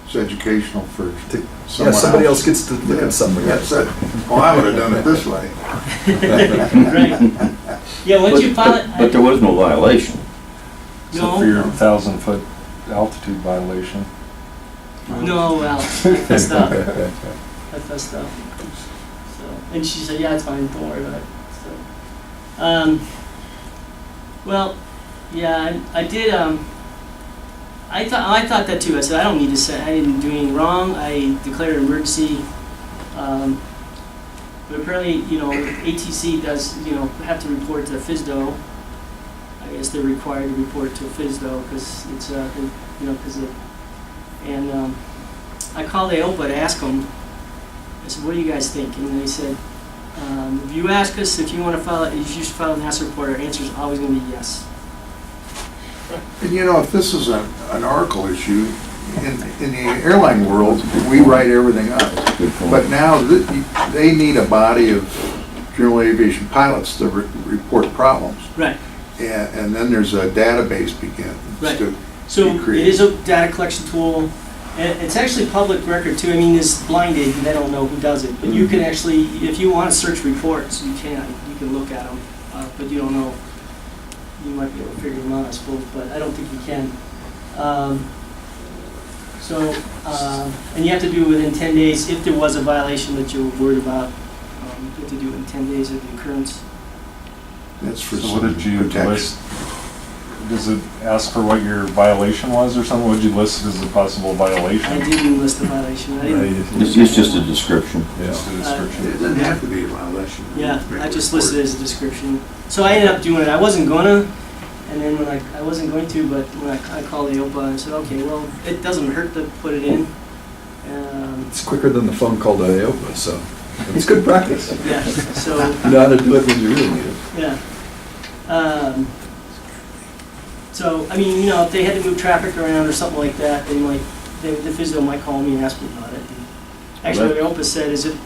B: It's educational for
L: Yeah,
B: someone
L: somebody else gets to look at something.
B: That's it. Well, I would have done it this way.
C: Right. Yeah, once you file it.
K: But there was no violation.
G: Except for your 1,000-foot altitude violation.
C: No, well, I fessed up. So, and she said, yeah, it's fine, don't worry about it. So, well, yeah, I did, I thought that too. I said, I don't need to say, I didn't do anything wrong. I declared an emergency. But apparently, ATC does, have to report to FSDO. I guess they're required to report to FSDO because it's, and I called AOPA to ask them. I said, what do you guys think? And they said, if you ask us if you want to file it, you should file a NASA report. Our answer is always going to be yes.
B: And if this is an Oracle issue, in the airline world, we write everything up. But now they need a body of general aviation pilots to report problems.
C: Right.
B: And then there's a database begins
C: Right.
B: to
C: So
B: be
C: it
B: created.
C: is a data collection tool. And it's actually public record too. I mean, it's blinded. They don't know who does it. But you can actually, if you want to search reports, you can. You can look at them. But you don't know. You might be able to figure them out, I suppose. But I don't think you can. And you have to do it within 10 days if there was a violation that you're worried about. You have to do it in 10 days of the occurrence.
B: That's for
G: So what did you
B: protection.
G: list? Does it ask for what your violation was or something? What did you list as a possible violation?
C: I didn't list the violation. I didn't.
K: It's just a description.
G: Just a description.
B: It doesn't have to be a violation.
C: Yeah, I just listed it as a description. So I ended up doing it. I wasn't gonna, and then when I wasn't going to, but when I called the OPA, I said, okay, well, it doesn't hurt to put it in.
L: It's quicker than the phone call to AOPA, so it's good practice.
C: Yeah, so,
L: You know how to do it when you really need it.
C: yeah. So, I mean, if they had to move traffic around or something like that, the physio might call me and ask me about it. And actually, what the OPA said is if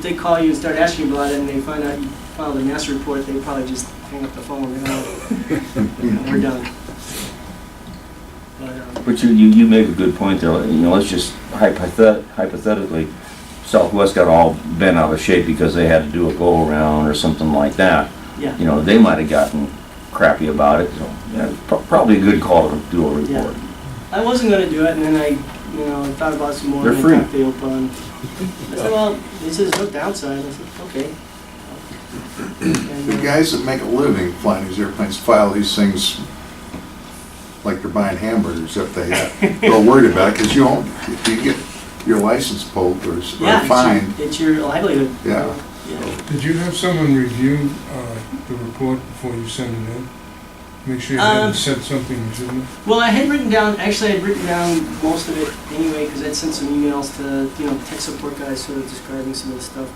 C: they call you and start asking about it and they find out you filed a NASA report, they probably just hang up the phone and we're done.
K: But you make a good point there. Let's just hypothetically, Southwest got all bent out of shape because they had to do a go-around or something like that.
C: Yeah.
K: They might have gotten crappy about it. So, probably a good call to do a report.
C: Yeah. I wasn't going to do it, and then I thought about it some more.
K: They're
C: and
K: free.
C: I talked to OPA, and I said, well, this is no downside. I said, okay. And,
B: The guys that make a living flying these airplanes file these things like they're buying hamburgers if they're worried about it, because if you get your license pulled or fined.
C: It's your livelihood.
B: Yeah.
F: Did you have someone review the report before you sent it in? Make sure you hadn't said something you shouldn't have?
C: Well, I had written down most of it anyway, because I'd sent some emails to, tech support guys sort of describing some of the stuff.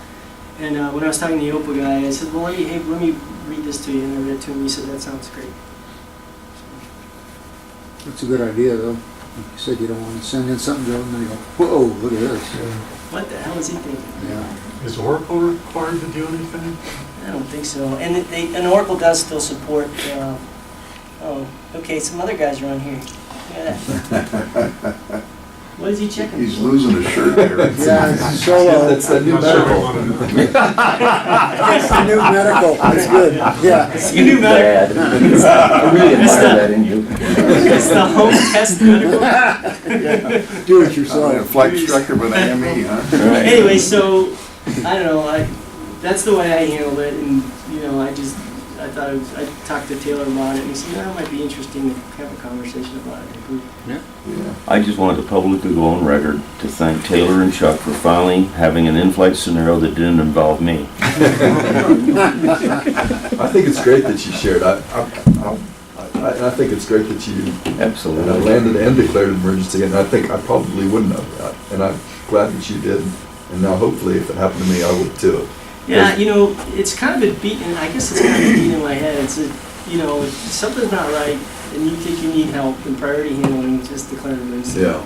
C: And when I was talking to the OPA guy, I said, well, let me read this to you. And I read it to him. He said, that sounds great.
D: That's a good idea, though. Like you said, you don't want to send in something to them and they go, whoa, look at this.
C: What the hell is he thinking?
D: Yeah.
O: Is Oracle required to do anything?
C: I don't think so. And Oracle does still support, okay, some other guys are on here. Look at that. What is he checking?
B: He's losing his shirt there.
D: Yeah, it's solo.
L: That's the new medical.
D: That's the new medical. That's good. Yeah.
C: It's the new medical.
K: I really admire that in you.
C: It's the home test medical.
D: Do it yourself.
B: Flight instructor with an ME, huh?
C: Anyway, so, I don't know, that's the way I handled it, and, I thought I talked to Taylor about it, and he said, "No, it might be interesting to have a conversation about it."
B: Yeah.
K: I just wanted to publicly go on record to thank Taylor and Chuck for finally having an in-flight scenario that didn't involve me.
L: I think it's great that you shared. I think it's great that you
K: Absolutely.
L: landed and declared an emergency, and I think I probably wouldn't have. And I'm glad that you did. And now hopefully if it happened to me, I would too.
C: Yeah, you know, it's kind of a beating, I guess it's kind of a beat in my head. It's a, you know, if something's not right and you think you need help in priority handling, just declare an emergency.
L: Yeah.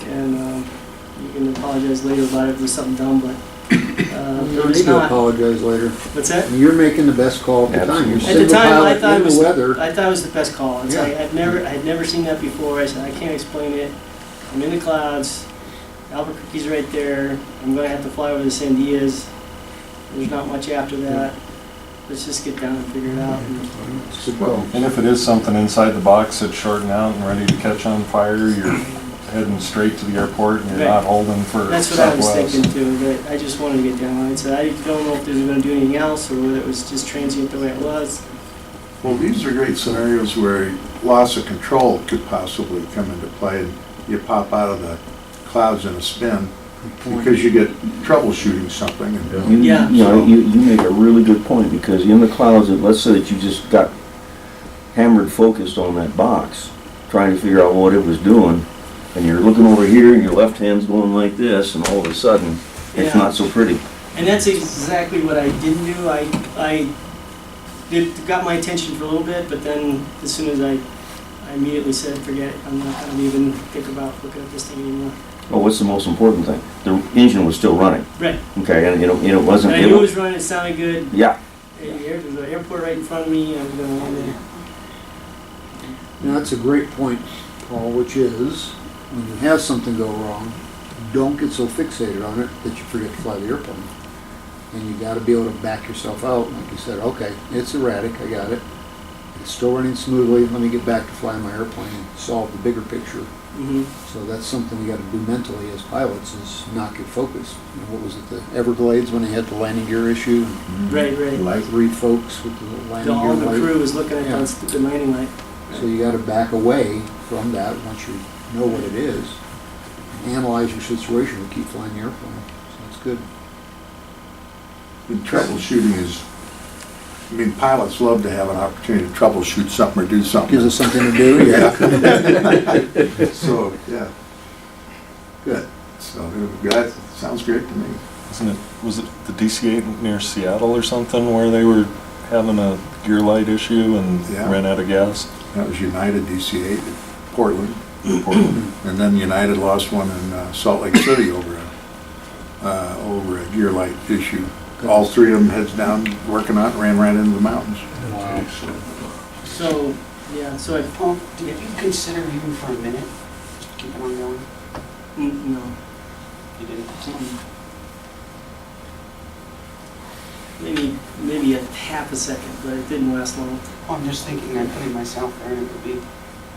C: And you can apologize later about it if there's something dumb, but
D: You don't
C: it's
D: need to
C: not.
D: apologize later.
C: What's that?
D: You're making the best call at the time. You're
C: At the
D: single
C: time, I
D: pilot
C: thought
D: in
C: it was
D: the weather.
C: I thought it was the best call. It's
D: Yeah.
C: like I had never seen that before. I said I can't explain it. I'm in the clouds. Albuquerque's right there. I'm going to have to fly over to Sandias. There's not much after that. Let's just get down and figure it out.
D: It's a good call.
G: And if it is something inside the box that's shorting out and ready to catch on fire, you're heading straight to the airport and you're
C: Right.
G: not holding for
C: That's what I was
G: Southwest.
C: thinking too, but I just wanted to get down. I said I don't know if they were going to do anything else or whether it was just transient the way it was.
B: Well, these are great scenarios where loss of control could possibly come into play, and you pop out of the clouds in a spin because you get troubleshooting something. And
C: Yeah.
K: You make a really good point, because in the clouds, let's say that you just got hammered focused on that box, trying to figure out what it was doing, and you're looking over here and your left hand's going like this, and all of a sudden, it's
C: Yeah.
K: not so pretty.
C: And that's exactly what I didn't do. It got my attention for a little bit, but then as soon as I immediately said, forget it, I'm not going to even think about looking at this thing anymore.
K: Well, what's the most important thing? The engine was still running.
C: Right.
K: Okay, and it wasn't.
C: And I knew it was running, it sounded good.
K: Yeah.
C: There's an airport right in front of me, I was going to land there.
D: Now, that's a great point, Paul, which is, when you have something go wrong, don't get so fixated on it that you forget to fly the airplane. And you gotta be able to back yourself out, like you said, okay, it's erratic, I got it. It's still running smoothly, let me get back to flying my airplane and solve the bigger picture.
C: Mm-hmm.
D: So that's something we gotta do mentally as pilots, is not get focused. You know, what was it, the Everglades, when they had the landing gear issue?
C: Right.
D: Like refocus with the landing gear
C: All the
D: light.
C: crew was looking at
D: Yeah.
C: that stupid landing light.
D: So you gotta back away from that once you know what it is. Analyze your situation and keep flying the airplane. So that's good.
B: And troubleshooting is, I mean, pilots love to have an opportunity to troubleshoot something or do something.
D: Gives us something to do, yeah.
B: So, yeah. Good. So, that sounds great to me.
G: Was it the DC-8 near Seattle or something where they were having a gear light issue and
B: Yeah.
G: ran out of gas?
B: That was United DC-8 at Portland. And then United lost one in Salt Lake City over a gear light issue. All three of them heads down, working on it, ran right into the mountains.
D: Wow.
C: So, yeah, so
M: Paul, did you consider even for a minute, just to keep it on going?
C: no.
M: You didn't?
C: Maybe a half a second, but it didn't last long.
M: Oh, I'm just thinking I'm putting myself there and it would be,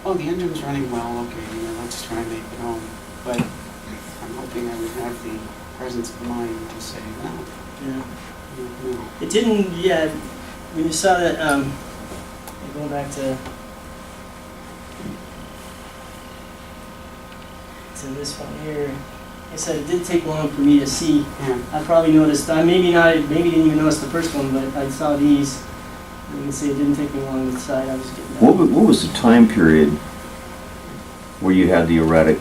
M: oh, the engine's running well, okay, let's try and make it home. But I'm hoping I would have the presence of mind to say, no,
C: Yeah.
M: no.
C: It didn't, yeah, when you saw that, going back to this one here, like I said, it did take long for me to see.
M: Yeah.
C: I probably noticed, maybe didn't even notice the first one, but I saw these. You can see it didn't take me long to decide I was getting that.
K: What was the time period where you had the erratic?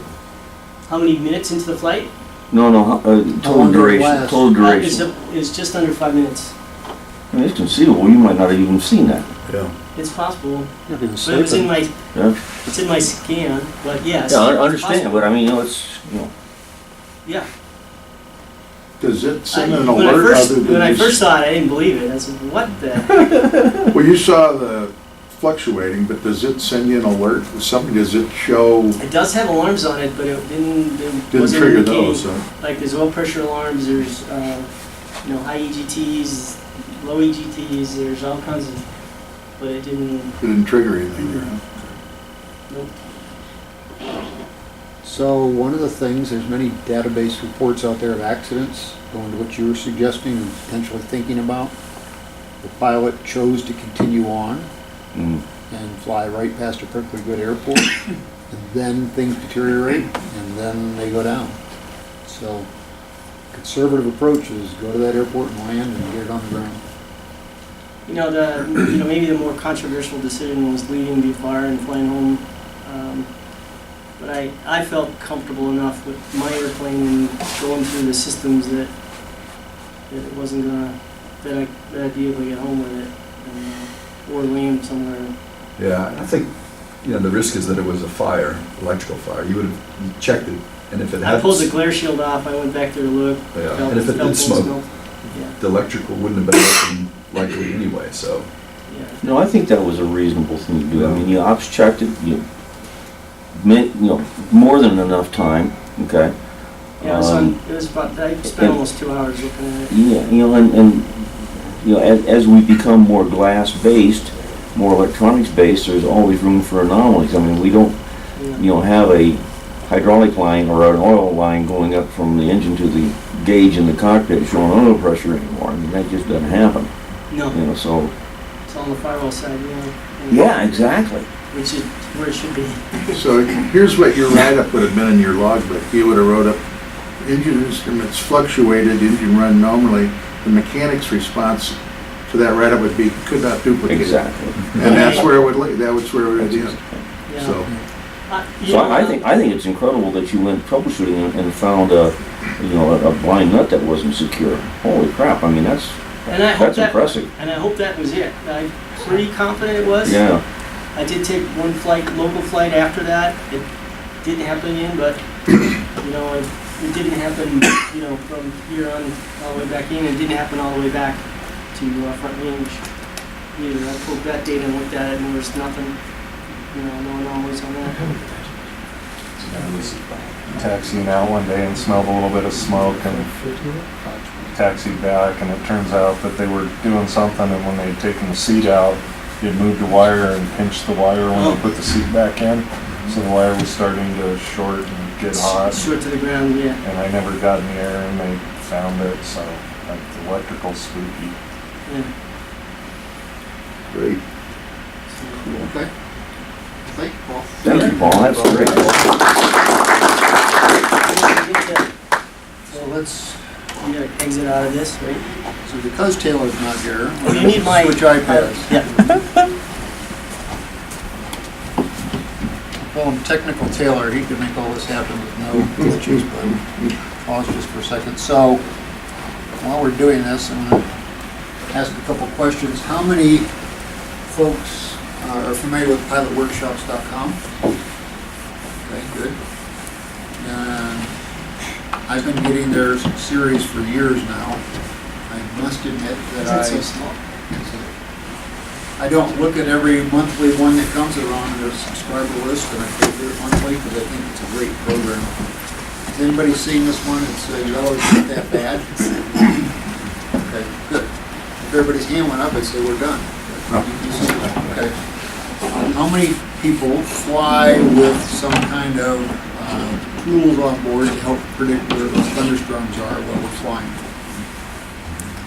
C: How many minutes into the flight?
K: No,
D: How
K: total
D: long did it
K: duration.
D: last?
K: Total duration.
C: It's just under 5 minutes.
K: I mean, it's conceivable. You might not have even seen that.
B: Yeah.
C: It's possible.
D: You're gonna
C: But
D: sleep
C: it's in
D: in.
C: my
K: Yeah.
C: it's in my scan. But yes.
K: Yeah, I
C: it's
K: understand,
C: possible.
K: but I mean, it's
C: Yeah.
B: Does it send an
C: When
B: alert other than
C: when I
B: you
C: first saw it, I didn't believe it. I said, "What the heck?"
B: Well, you saw the fluctuating, but does it send you an alert? Does it show?
C: It does have alarms on it, but it didn't wasn't
B: trigger
C: indicating.
B: those, huh?
C: Like there's oil pressure alarms. There's high EGTs, low EGTs. There's all kinds of, but it didn't.
B: It didn't trigger anything there, huh?
C: Nope.
D: So one of the things, there's many database reports out there of accidents, going to what you were suggesting and potentially thinking about. the pilot chose to continue on
K: Mm.
D: and fly right past a perfectly good airport, and then things deteriorate, and then they go down. So, conservative approach is go to that airport and land and get it on the ground.
C: Maybe the more controversial decision was leaving BFR and flying home. But I felt comfortable enough with my airplane and going through the systems that it wasn't gonna, that I'd be able to get home with it, or land somewhere.
L: Yeah, I think, the risk is that it was a fire, electrical fire. You would have checked it, and if it had...
C: I pulled the glare shield off, I went back there to look.
L: Yeah,
C: felt-
L: and if it
C: felt
L: did
C: the
L: smoke,
C: smell. Yeah,
L: the electrical wouldn't have been open likely anyway, so...
C: yeah.
K: No, I think that was a reasonable thing to do. I mean, you ops checked it, more than enough time, okay?
C: Yeah, it was about, I spent almost 2 hours looking at it.
K: Yeah, as we become more glass-based, more electronics-based, there's always room for anomalies. I mean, we don't, have a hydraulic line or an oil line going up from the engine to the gauge in the cockpit showing oil pressure anymore. I mean, that just doesn't happen.
C: No,
K: So.
C: it's on the firewall side, and-
K: Yeah, exactly.
C: which is where it should be.
B: So here's what your write-up would have been in your logbook. You would have wrote up, engine instruments fluctuated, engine run normally. The mechanic's response to that write-up would be, could not duplicate.
K: Exactly.
B: And that's where it would, that was where it would end.
C: Yeah.
B: So,
K: So I think it's incredible that you went troubleshooting and found a blind nut that wasn't secure. Holy crap! I mean, that's impressive.
C: And I hope that was it. I'm pretty confident it was.
K: Yeah.
C: I did take one local flight after that. It didn't happen again, but it didn't happen, from here on all the way back in. It didn't happen all the way back to front range either. I pulled that data and looked at it, and there was nothing, no anomalies on that.
G: I was taxiing out one day and smelled a little bit of smoke and taxied back, and it turns out that they were doing something, and when they'd taken the seat out, they had moved the wire and pinched the wire when they put the seat back in, so the wire was starting to short and get hot.
C: Short to the ground, yeah.
G: And I never got in the air, and they found it, so like, the electrical's spooky.
C: Yeah.
B: great.
A: Okay. Thank you, Paul.
K: Thank you, Paul. That's great.
A: So let's,
C: You gotta exit out of this, right?
A: so because Taylor's not here,
C: Oh, you need my
A: switch iPads.
C: Yeah.
A: Call him Technical Taylor, he could make all this happen with no glitches, but pause just for a second. So, while we're doing this, I'm gonna ask a couple questions. How many folks are familiar with pilotworkshops.com? Okay, good. And I've been getting their series for years now. I must admit that
C: Is it so small?
A: I don't look at every monthly one that comes around on their subscriber list, and I pay for it monthly because I think it's a great program. Has anybody seen this one? It's always not that bad. Okay, good. If everybody's hand went up, I'd say we're done. Okay. How many people fly with some kind of tools on board to help predict where those thunderstorms are while we're flying?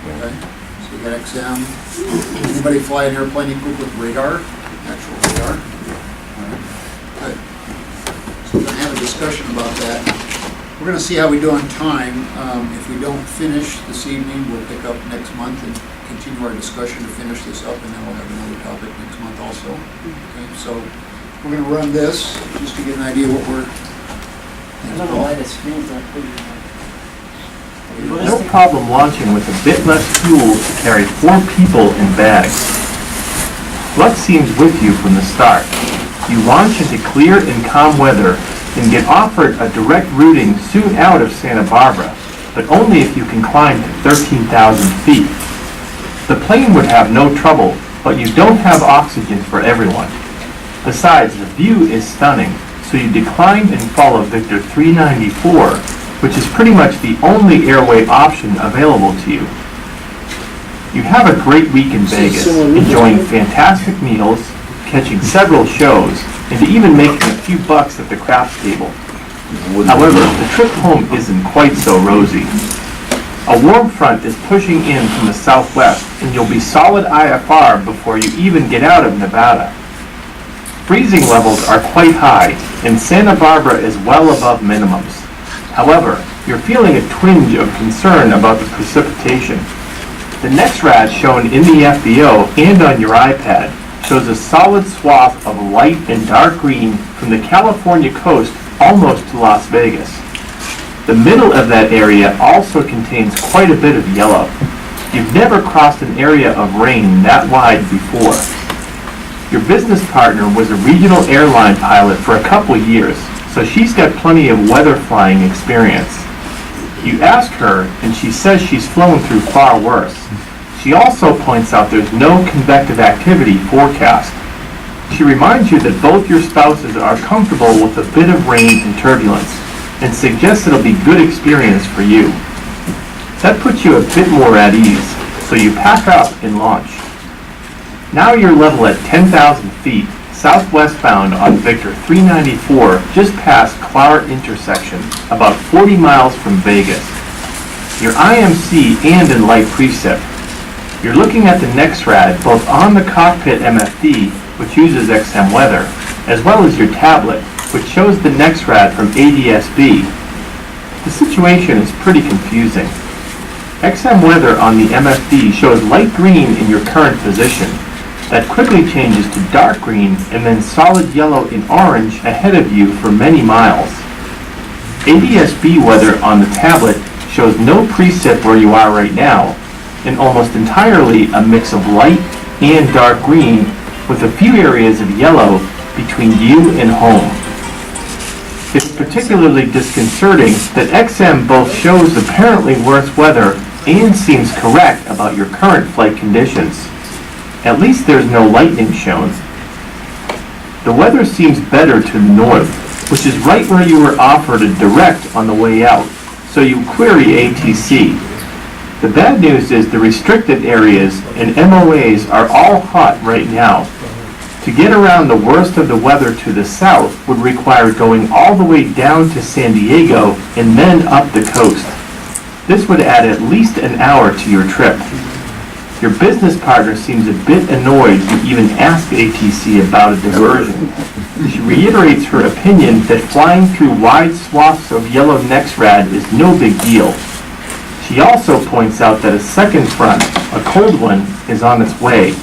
A: Okay. So we got XM. Anybody fly an airplane equipped with radar? Actual radar? All right. Good. So we're going to have a discussion about that. We're going to see how we do on time. If we don't finish this evening, we'll pick up next month and continue our discussion to finish this up, and then we'll have another topic next month also. Okay, so we're going to run this just to get an idea what we're...
C: I don't know why the screen's not big enough.
P: No problem launching with a bit less fuel to carry 4 people in bags. Luck seems with you from the start. You launch into clear and calm weather and get offered a direct routing soon out of Santa Barbara, but only if you can climb to 13,000 feet. The plane would have no trouble, but you don't have oxygen for everyone. Besides, the view is stunning, so you decline and follow Victor 394, which is pretty much the only airway option available to you. You have a great week in Vegas, enjoying fantastic meals, catching several shows, and even making a few bucks at the craps table. However, the trip home isn't quite so rosy. A warm front is pushing in from the southwest, and you'll be solid IFR before you even get out of Nevada. Freezing levels are quite high, and Santa Barbara is well above minimums. However, you're feeling a twinge of concern about the precipitation. The NEXRAD shown in the FBO and on your iPad shows a solid swath of light and dark green from the California coast almost to Las Vegas. The middle of that area also contains quite a bit of yellow. You've never crossed an area of rain that wide before. Your business partner was a regional airline pilot for a couple years, so she's got plenty of weather flying experience. You ask her, and she says she's flown through far worse. She also points out there's no convective activity forecast. She reminds you that both your spouses are comfortable with a bit of rain and turbulence, and suggests it'll be good experience for you. That puts you a bit more at ease, so you pack up and launch. Now you're level at 10,000 feet, southwestbound on Victor 394, just past Clar intersection, about 40 miles from Vegas. Your IMC and in light precip. You're looking at the NEXRAD both on the cockpit MFD, which uses XM weather, as well as your tablet, which shows the NEXRAD from ADS-B. The situation is pretty confusing. XM weather on the MFD shows light green in your current position. That quickly changes to dark green and then solid yellow and orange ahead of you for many miles. ADS-B weather on the tablet shows no precip where you are right now, and almost entirely a mix of light and dark green with a few areas of yellow between you and home. It's particularly disconcerting that XM both shows apparently worse weather and seems correct about your current flight conditions. At least there's no lightning shown. The weather seems better to the north, which is right where you were offered a direct on the way out, so you query ATC. The bad news is the restricted areas and MOAs are all hot right now. To get around the worst of the weather to the south would require going all the way down to San Diego and then up the coast. This would add at least an hour to your trip. Your business partner seems a bit annoyed you even ask ATC about a diversion. She reiterates her opinion that flying through wide swaths of yellow NEXRAD is no big deal. She also points out that a second front, a cold one, is on its way.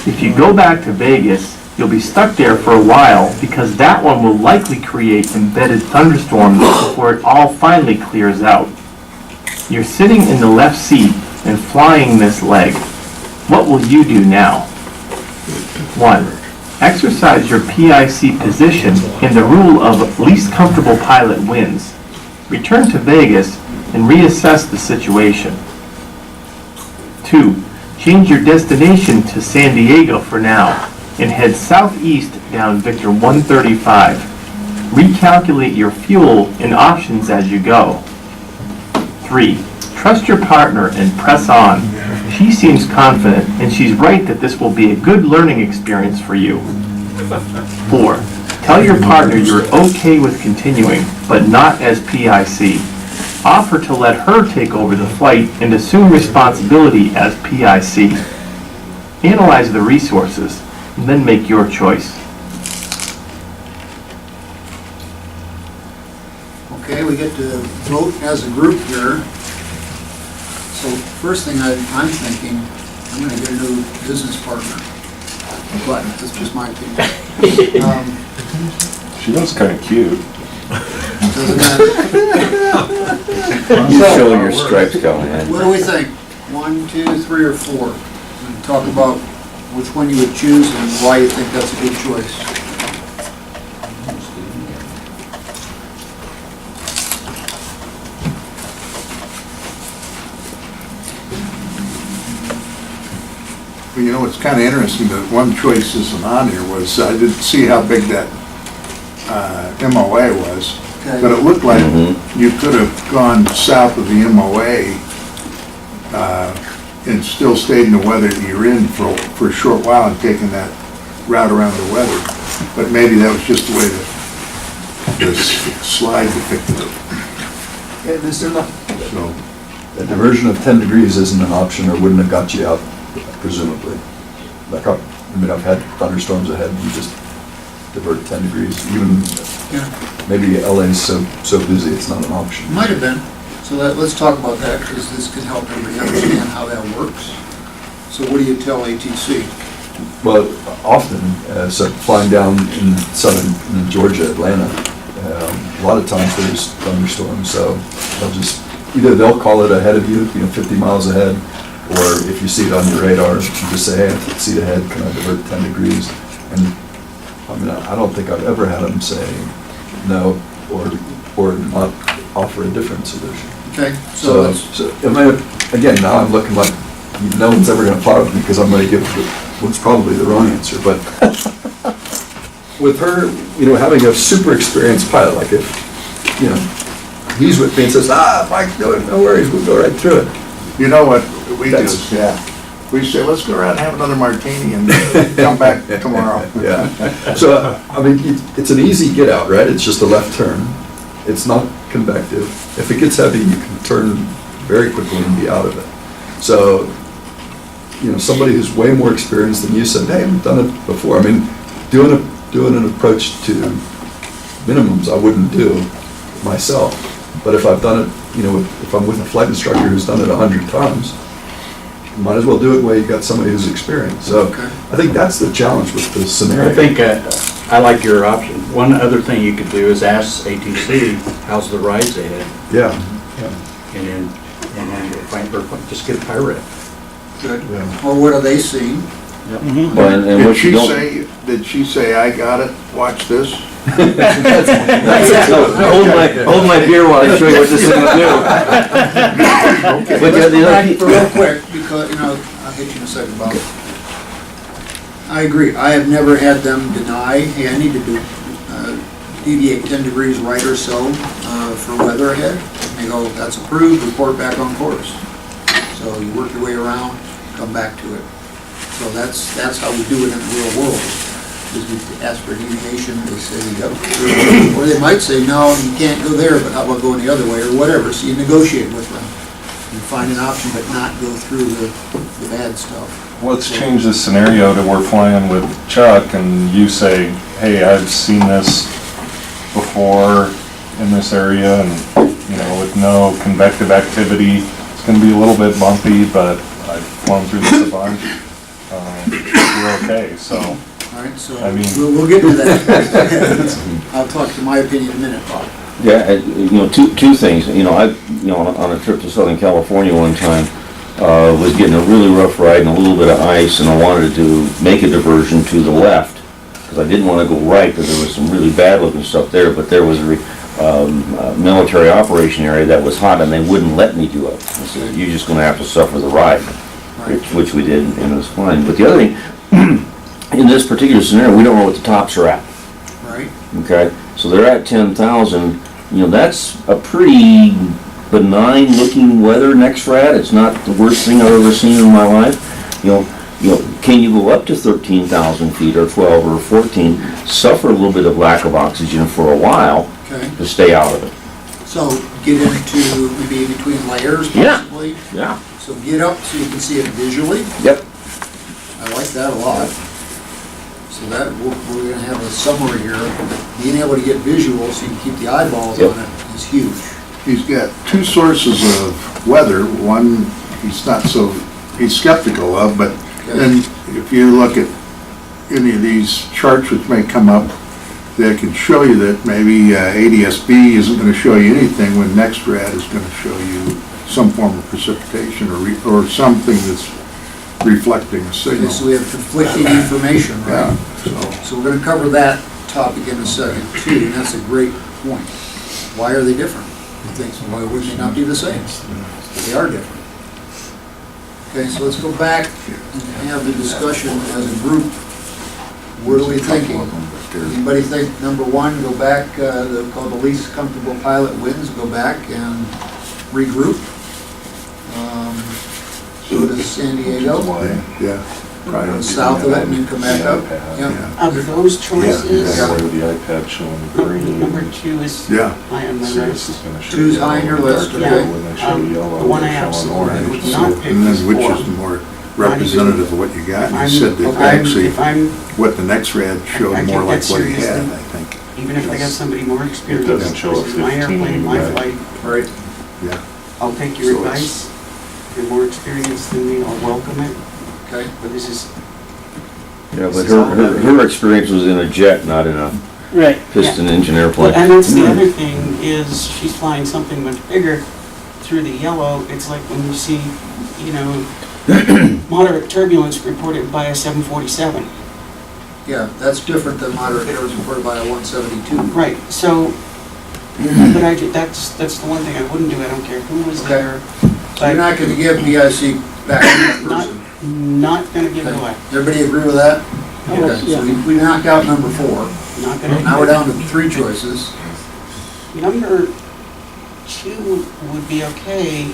P: If you go back to Vegas, you'll be stuck there for a while because that one will likely create embedded thunderstorms before it all finally clears out. You're sitting in the left seat and flying this leg. What will you do now? 1. Exercise your PIC position in the rule of least comfortable pilot wins. Return to Vegas and reassess the situation. 2. Change your destination to San Diego for now and head southeast down Victor 135. Recalculate your fuel and options as you go. 3. Trust your partner and press on. She seems confident, and she's right that this will be a good learning experience for you. 4. Tell your partner you're okay with continuing, but not as PIC. Offer to let her take over the flight and assume responsibility as PIC. Analyze the resources, and then make your choice.
A: Okay, we get to vote as a group here. So first thing I'm thinking, I'm gonna get a new business partner. But that's just my opinion.
G: She looks kind of cute.
A: Doesn't matter.
K: You show your stripes going in.
A: What do we think? 1, 2, 3, or 4? And talk about which one you would choose and why you think that's a good choice.
B: Well, you know, it's kind of interesting that one choice isn't on here was, I didn't see how big that MOA was,
A: Okay.
B: but it looked like you could have gone south of the MOA and still stayed in the weather that you're in for a short while and taken that route around the weather. But maybe that was just the way the slide depicted it.
L: And is there not,
B: So,
L: a diversion of 10 degrees isn't an option or wouldn't have got you out, presumably. Like, I've had thunderstorms ahead, you just divert 10 degrees. Even
A: Yeah.
L: maybe LA's so busy, it's not an option.
A: Might have been. So let's talk about that, because this could help everybody understand how that works. So what do you tell ATC?
L: Well, often, so flying down in southern Georgia, Atlanta, a lot of times there's thunderstorms, so they'll call it ahead of you, 50 miles ahead, or if you see it on your radar, you just say, hey, I see it ahead, can I divert 10 degrees? And I mean, I don't think I've ever had them say no or not offer a different solution.
A: Okay, so
L: I mean, again, now I'm looking like no one's ever going to fly with me because I'm going to give what's probably the wrong answer. But with her, having a super experienced pilot, like if, he's with me and says, Mike, no worries, we'll go right through it.
B: You know what we do? Yeah. We say, let's go around and have another martini and come back tomorrow.
L: Yeah. So, I mean, it's an easy get out, right? It's just a left turn. It's not convective. If it gets heavy, you can turn very quickly and be out of it. So, somebody who's way more experienced than you said, hey, I've done it before. I mean, doing an approach to minimums I wouldn't do myself. But if I've done it, if I'm with a flight instructor who's done it 100 times, you might as well do it where you got somebody who's experienced. So I think that's the challenge with the scenario.
J: I think I like your option. One other thing you could do is ask ATC, how's the rides ahead?
L: Yeah.
J: And then or just get a pirate.
A: good. Or what are they seeing?
K: Well, and what you don't.
B: Did she say, I got it, watch this?
K: Hold my beer while I show you what this is gonna do.
A: Okay,
K: But
A: let's
K: the
A: go
K: other
A: back
K: key-
A: for real quick, because, I'll hit you in a second, Bob. I agree, I have never had them deny, hey, I need to deviate 10 degrees right or so for weather ahead. And they go, that's approved, report back on course. So you work your way around, come back to it. So that's how we do it in the real world. Is we ask for deviation, they say, yep. Or they might say, no, you can't go there, but how about going the other way, or whatever. So you negotiate with them. You find an option, but not go through the bad stuff.
G: Let's change the scenario to we're flying with Chuck and you say, hey, I've seen this before in this area and, with no convective activity, it's gonna be a little bit bumpy, but I've flown through this a bunch. We're okay, so.
A: All right, so
G: I mean-
A: we'll get to that. I'll talk to my opinion in a minute, Bob.
K: Yeah, two things. On a trip to Southern California one time, was getting a really rough ride and a little bit of ice, and I wanted to make a diversion to the left because I didn't want to go right because there was some really bad looking stuff there. But there was a military operation area that was hot, and they wouldn't let me do it. I said, "You're just going to have to suffer the ride," which we did, and it was fine. But the other thing, in this particular scenario, we don't know what the tops are at.
A: Right.
K: Okay, so they're at 10,000. That's a pretty benign looking weather next rad. It's not the worst thing I've ever seen in my life. Can you go up to 13,000 feet or 12 or 14, suffer a little bit of lack of oxygen for a while to stay out of it?
A: So get into maybe in between layers possibly.
K: Yeah.
A: So get up so you can see it visually.
K: Yep.
A: I like that a lot. So that we're going to have a summary here. Being able to get visual so you can keep the eyeballs on it is huge.
B: He's got two sources of weather. One he's skeptical of, but then if you look at any of these charts which may come up, they can show you that maybe ADS-B isn't going to show you anything when next rad is going to show you some form of precipitation or something that's reflecting a signal.
A: Okay, so we have conflicting information, right?
B: Yeah.
A: So we're going to cover that topic in a second too, and that's a great point. Why are they different? You think, so why would they not be the same? They are different. Okay, so let's go back and have the discussion as a group. What are we thinking? Anybody think number one, go back, called the least comfortable pilot wins, go back and regroup? Go to San Diego.
B: Yeah. Probably
A: go south of it and then come back up. Yeah.
M: Of those choices,
B: Yeah.
G: Where the iPad showing green.
M: number 2 is
B: Yeah.
M: high on my
G: See, this
M: list.
G: is gonna show
A: Two's high on your
G: yellow,
A: list,
G: dark
A: okay.
G: yellow, when they show yellow,
M: The one I
G: they're showing
M: absolutely
G: orange.
M: would
B: So,
M: not pick
B: and
M: is
B: then which
M: 4.
B: is the more representative of what you got? And you said that actually,
M: If I'm,
B: what the next rad showed
M: I
B: more
M: take
B: like
M: that
B: what he had,
M: seriously.
B: I think.
M: even if I got somebody more experienced,
G: doesn't show a
M: this is my
G: 15,
M: airplane, my
G: right?
M: flight,
A: Right.
B: Yeah.
M: I'll take your
B: So it's-
M: advice. If you're more experienced than me, I'll welcome it,
A: Okay.
M: but this is,
K: Yeah, but her experience was in a jet, not in a
C: Right.
K: piston engine airplane.
M: and that's the other thing, is she's flying something much bigger through the yellow. It's like when you see, you know, moderate turbulence reported by a 747.
A: Yeah, that's different than moderate errors reported by a 172.
M: Right, so, but that's the one thing I wouldn't do, I don't care who was
A: Okay.
M: there.
A: So you're not gonna give BIC back to that
M: Not,
A: person?
M: not gonna give it away,
A: Everybody agree with that?
C: Oh,
A: Okay,
C: yeah.
A: so we knocked out number 4.
M: not gonna.
A: Now we're down to 3 choices.
M: Number 2 would be okay,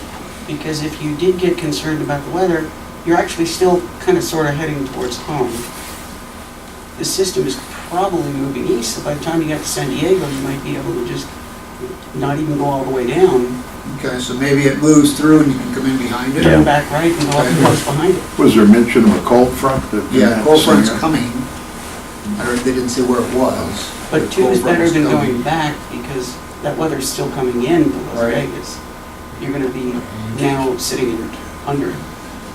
M: because if you did get concerned about the weather, you're actually still kind of sort of heading towards home. The system is probably moving east, so by the time you get to San Diego, you might be able to just not even go all the way down,
A: Okay, so maybe it moves through and you can come in behind it?
M: turn back right and go up close behind it.
B: Was there mention of a cold front?
A: Yeah, cold front's coming. I don't, they didn't say where it was.
M: But
A: the
M: 2
A: cold
M: is
A: front
M: better than
A: coming.
M: going back, because that weather's still coming in to Las
A: Right.
M: Vegas. You're gonna be now sitting in under.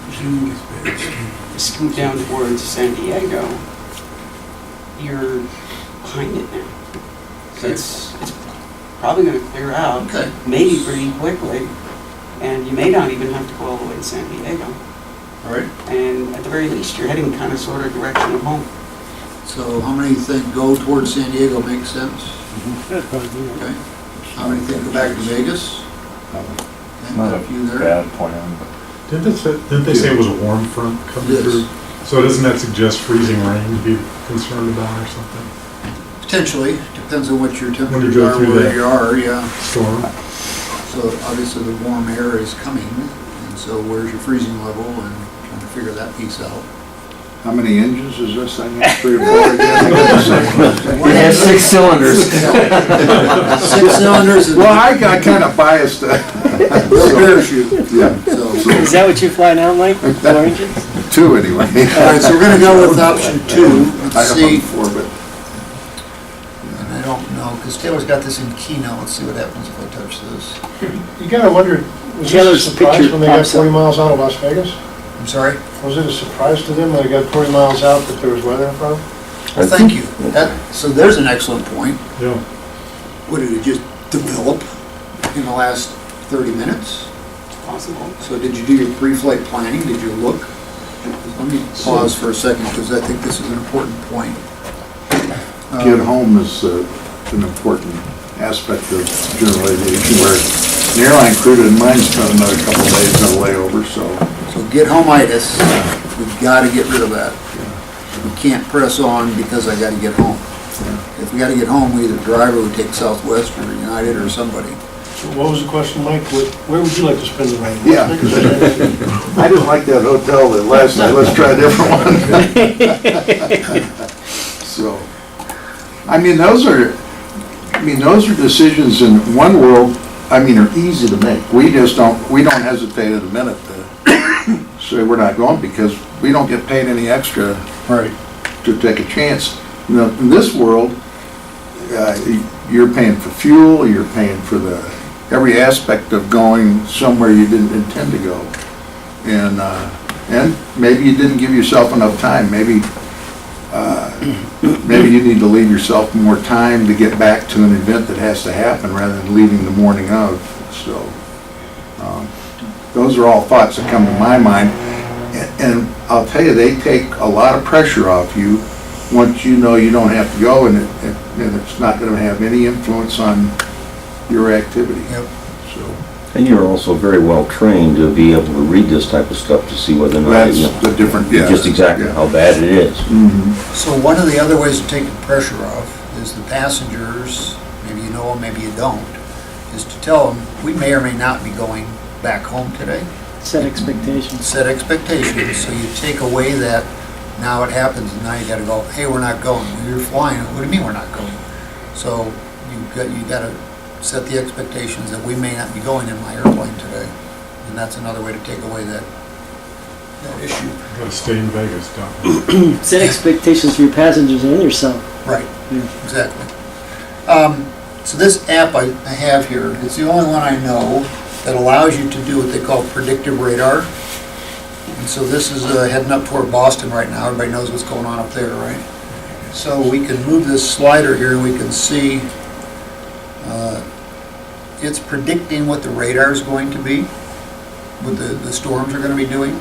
M: If you scoot down towards San Diego, you're behind it now. So
A: Okay.
M: it's probably gonna clear out,
A: Okay.
M: maybe pretty quickly, and you may not even have to go all the way to San Diego.
A: All right,
M: And at the very least, you're heading kind of sort of direction of home.
A: so how many think go towards San Diego makes sense?
C: That'd probably be right.
A: Okay. How many think go back to Vegas?
G: It's not a
A: few there.
G: bad plan, but.
O: Didn't they say it was a warm front coming
A: Yes.
O: through? So doesn't that suggest freezing rain to be concerned about or something?
A: Potentially, depends on what your
O: When you
A: temperatures
O: go
A: are,
O: through
A: where
O: that.
A: you are, yeah.
O: Storm?
A: So obviously the warm air is coming, and so where's your freezing level, and trying to figure that piece out.
B: How many engines is this thing? 3 or 4 again?
K: It has 6 cylinders.
A: 6 cylinders and
B: Well, I got kind of biased.
A: no parachute.
B: Yeah,
C: Is that what you're flying out, Mike? 4 engines?
B: 2 anyway.
A: All right, so we're gonna go with option 2.
B: I
A: Let's
B: have
A: see.
B: 4, but
A: And I don't know, because Taylor's got this in Keynote. Let's see what happens if I touch this.
N: You gotta wonder, was this a
C: Taylor's
N: surprise
C: picture
N: when they got
C: pops up.
N: 40 miles out of Las Vegas?
A: I'm sorry?
N: Was it a surprise to them when they got 40 miles out that there was weather in front of them?
A: Well, thank you. So there's an excellent point.
O: Yeah.
A: What, did it just develop in the last 30 minutes?
M: Possible.
A: So did you do your pre-flight planning? Did you look? Let me pause for a second, because I think this is an important point.
B: get home is an important aspect of general aviation, where an airline crew didn't mind spending another couple of days on a layover, so.
A: So get home-itis, we've got to get rid of that. We can't press on because I got to get home. If we got to get home, we either drive or we take Southwest or United or somebody.
N: So what was the question, Mike? Where would you like to spend the night?
B: Yeah. I didn't like that hotel that last night, let's try a different one. So, I mean, those are decisions in one world, are easy to make. We don't hesitate at a minute to say we're not going, because we don't get paid any extra
A: Right.
B: to take a chance. In this world, you're paying for fuel, you're paying for every aspect of going somewhere you didn't intend to go. And maybe you didn't give yourself enough time. Maybe you need to leave yourself more time to get back to an event that has to happen rather than leaving the morning of. So those are all thoughts that come to my mind. And I'll tell you, they take a lot of pressure off you once you know you don't have to go, and it's not going to have any influence on your activity.
A: Yep.
B: So
K: And you're also very well trained to be able to read this type of stuff to see whether or not,
B: that's
K: you know,
B: the different, yeah.
K: just exactly
B: yeah.
K: how bad it is.
B: Mhm.
A: So one of the other ways of taking pressure off is the passengers, maybe you know them, maybe you don't, is to tell them, we may or may not be going back home today.
C: Set expectations.
A: Set expectations, so you take away that Now it happens, and now you gotta go, hey, we're not going. Well, you're flying, what do you mean we're not going? So you gotta set the expectations that we may not be going in my airplane today. And that's another way to take away that issue.
O: Gotta stay in Vegas, don't
C: Set expectations for your passengers and yourself.
A: Right,
C: Yeah.
A: exactly. So this app I have here, it's the only one I know that allows you to do what they call predictive radar. And so this is heading up toward Boston right now. Everybody knows what's going on up there, right? So we can move this slider here and we can see it's predicting what the radar is going to be, what the storms are going to be doing.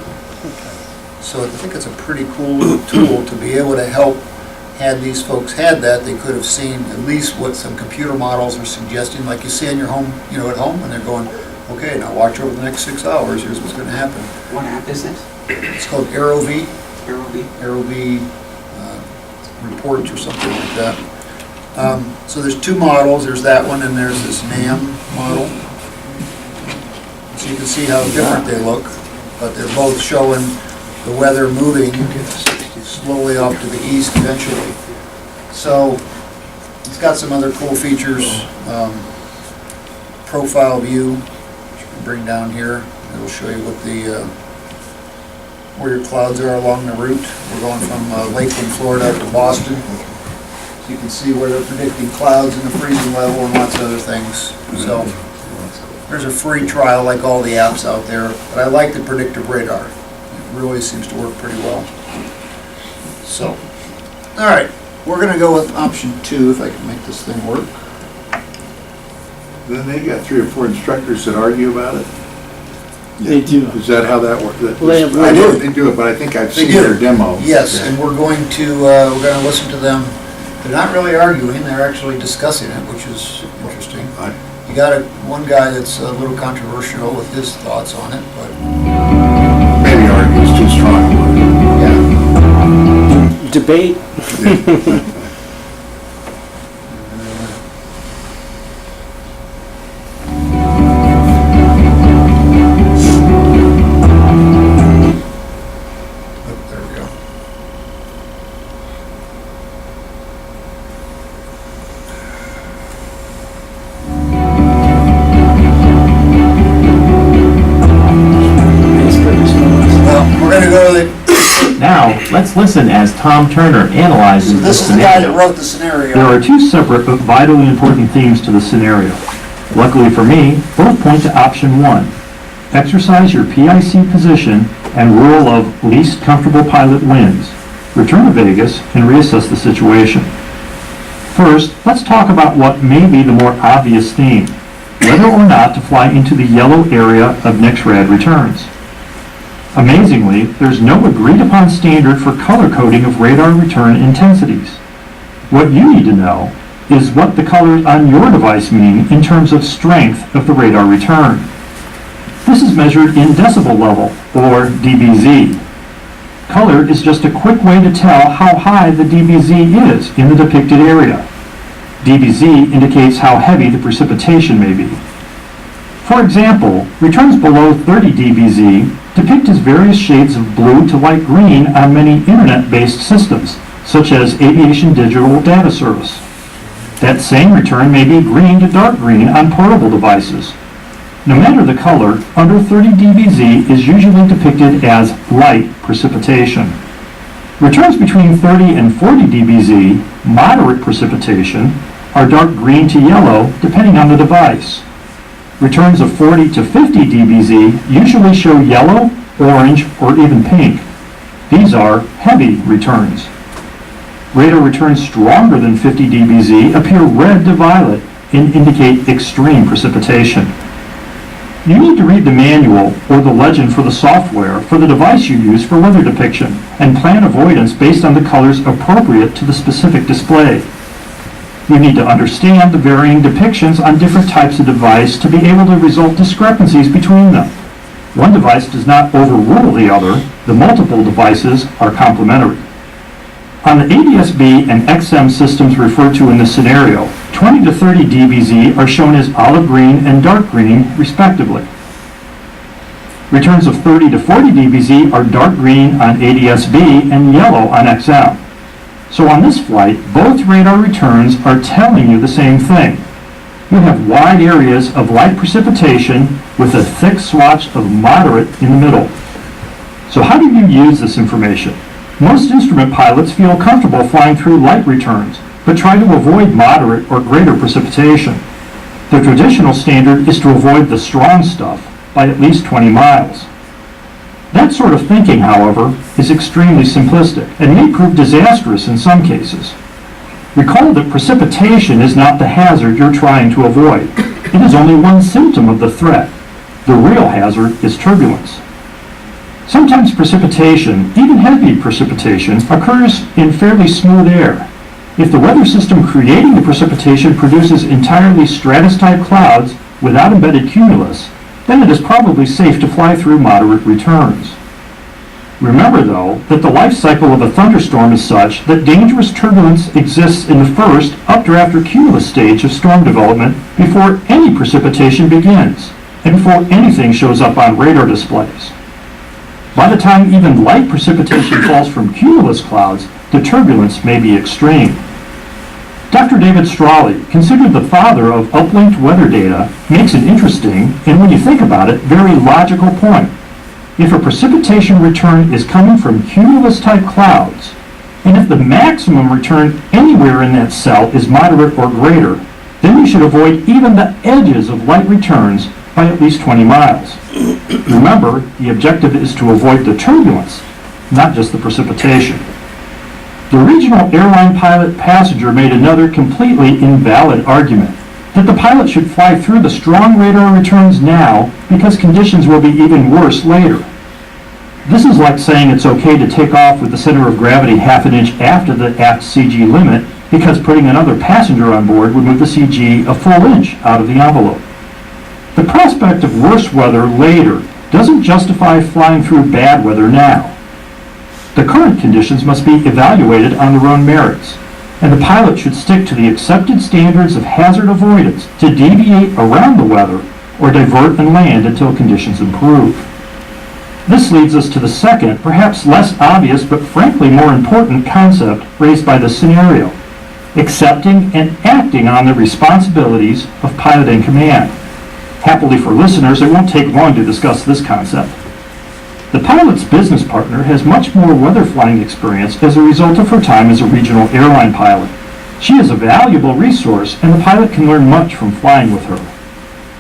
A: So I think it's a pretty cool little tool to be able to help. Had these folks had that, they could have seen at least what some computer models are suggesting, like you see in your home, at home, and they're going, okay, now watch over the next 6 hours, here's what's going to happen.
M: What app is this?
A: It's called AeroV.
M: AeroV?
A: AeroV reports or something like that. So there's two models, there's that one and there's this NAM model. So you can see how different they look, but they're both showing the weather moving slowly off to the east eventually. So it's got some other cool features. Profile view, which you can bring down here. It'll show you what where your clouds are along the route. We're going from Lakeland, Florida to Boston. So you can see where they're predicting clouds and the freezing level and lots of other things. So there's a free trial like all the apps out there, but I like the predictive radar. It really seems to work pretty well. So, all right, we're going to go with option 2 if I can make this thing work.
B: Then they got 3 or 4 instructors that argue about it.
C: They do.
B: Is that how that works?
C: Well, they have-
B: I know they do it, but I think I've
A: They
B: seen
A: do.
B: their demo.
A: Yes,
B: Yeah.
A: and we're going to listen to them. They're not really arguing, they're actually discussing it, which is interesting. You got one guy that's a little controversial with his thoughts on it, but
B: Maybe argue is too strong a word.
A: yeah.
C: Debate.
A: There we go. Well, we're going to go to the,
P: Now, let's listen as Tom Turner analyzes the
A: this is the guy that
P: scenario.
A: wrote the scenario.
P: There are 2 separate but vitally important themes to the scenario. Luckily for me, both point to option 1. Exercise your PIC position and rule of least comfortable pilot wins. Return to Vegas and reassess the situation. First, let's talk about what may be the more obvious theme, whether or not to fly into the yellow area of NICS-RAD returns. Amazingly, there's no agreed-upon standard for color coding of radar return intensities. What you need to know is what the colors on your device mean in terms of strength of the radar return. This is measured in decibel level, or dBz. Color is just a quick way to tell how high the dBz is in the depicted area. dBz indicates how heavy the precipitation may be. For example, returns below 30 dBz depict as various shades of blue to light green on many internet-based systems, such as Aviation Digital Data Service. That same return may be green to dark green on portable devices. No matter the color, under 30 dBz is usually depicted as light precipitation. Returns between 30 and 40 dBz, moderate precipitation, are dark green to yellow depending on the device. Returns of 40 to 50 dBz usually show yellow, orange, or even pink. These are heavy returns. Radar returns stronger than 50 dBz appear red to violet and indicate extreme precipitation. You need to read the manual or the legend for the software for the device you use for weather depiction and plan avoidance based on the colors appropriate to the specific display. You need to understand the varying depictions on different types of device to be able to resolve discrepancies between them. One device does not overrule the other. The multiple devices are complementary. On the ADS-B and XM systems referred to in this scenario, 20 to 30 dBz are shown as olive green and dark green, respectively. Returns of 30 to 40 dBz are dark green on ADS-B and yellow on XM. So on this flight, both radar returns are telling you the same thing. You have wide areas of light precipitation with a thick swatch of moderate in the middle. So how do you use this information? Most instrument pilots feel comfortable flying through light returns, but try to avoid moderate or greater precipitation. The traditional standard is to avoid the strong stuff by at least 20 miles. That sort of thinking, however, is extremely simplistic and may prove disastrous in some cases. Recall that precipitation is not the hazard you're trying to avoid. It is only one symptom of the threat. The real hazard is turbulence. Sometimes precipitation, even heavy precipitation, occurs in fairly smooth air. If the weather system creating the precipitation produces entirely stratus-type clouds without embedded cumulus, then it is probably safe to fly through moderate returns. Remember, though, that the life cycle of a thunderstorm is such that dangerous turbulence exists in the first updraft or cumulus stage of storm development before any precipitation begins and before anything shows up on radar displays. By the time even light precipitation falls from cumulus clouds, the turbulence may be extreme. Dr. David Strawley, considered the father of uplinked weather data, makes an interesting, and when you think about it, very logical point. If a precipitation return is coming from cumulus-type clouds, and if the maximum return anywhere in that cell is moderate or greater, then you should avoid even the edges of light returns by at least 20 miles. Remember, the objective is to avoid the turbulence, not just the precipitation. The regional airline pilot passenger made another completely invalid argument, that the pilot should fly through the strong radar returns now because conditions will be even worse later. This is like saying it's okay to take off with the center of gravity half an inch after the aft CG limit because putting another passenger on board would move the CG a full inch out of the envelope. The prospect of worse weather later doesn't justify flying through bad weather now. The current conditions must be evaluated on their own merits, and the pilot should stick to the accepted standards of hazard avoidance to deviate around the weather or divert and land until conditions improve. This leads us to the second, perhaps less obvious but frankly more important concept raised by this scenario: accepting and acting on the responsibilities of pilot in command. Happily for listeners, it won't take long to discuss this concept. The pilot's business partner has much more weather flying experience as a result of her time as a regional airline pilot. She is a valuable resource, and the pilot can learn much from flying with her.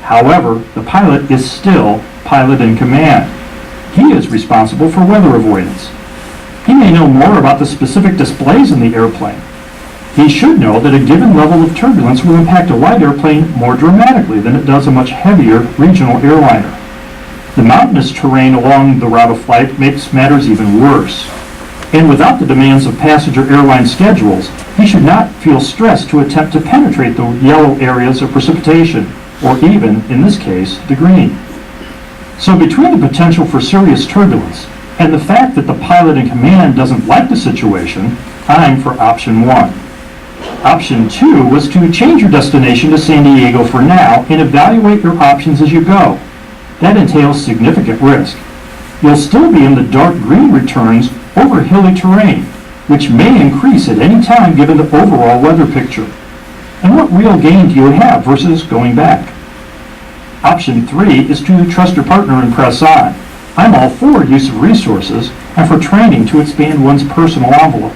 P: However, the pilot is still pilot in command. He is responsible for weather avoidance. He may know more about the specific displays in the airplane. He should know that a given level of turbulence will impact a light airplane more dramatically than it does a much heavier regional airliner. The mountainous terrain along the route of flight makes matters even worse. And without the demands of passenger airline schedules, he should not feel stressed to attempt to penetrate the yellow areas of precipitation, or even, in this case, the green. So between the potential for serious turbulence and the fact that the pilot in command doesn't like the situation, I'm for option 1. Option 2 was to change your destination to San Diego for now and evaluate your options as you go. That entails significant risk. You'll still be in the dark green returns over hilly terrain, which may increase at any time given the overall weather picture. And what real gain do you have versus going back? Option 3 is to trust your partner and press on. I'm all for use of resources and for training to expand one's personal envelope.